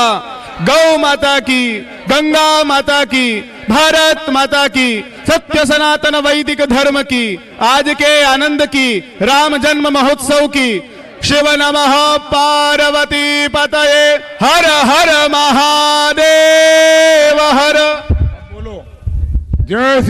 गौ माता की गंगा माता की भारत माता की सत्य सनातन वैदिक धर्म की आज के आनंद की राम जन्म महोत्सव की शिव नमः पार्वती पतये हर हर महादेव हर जय श्री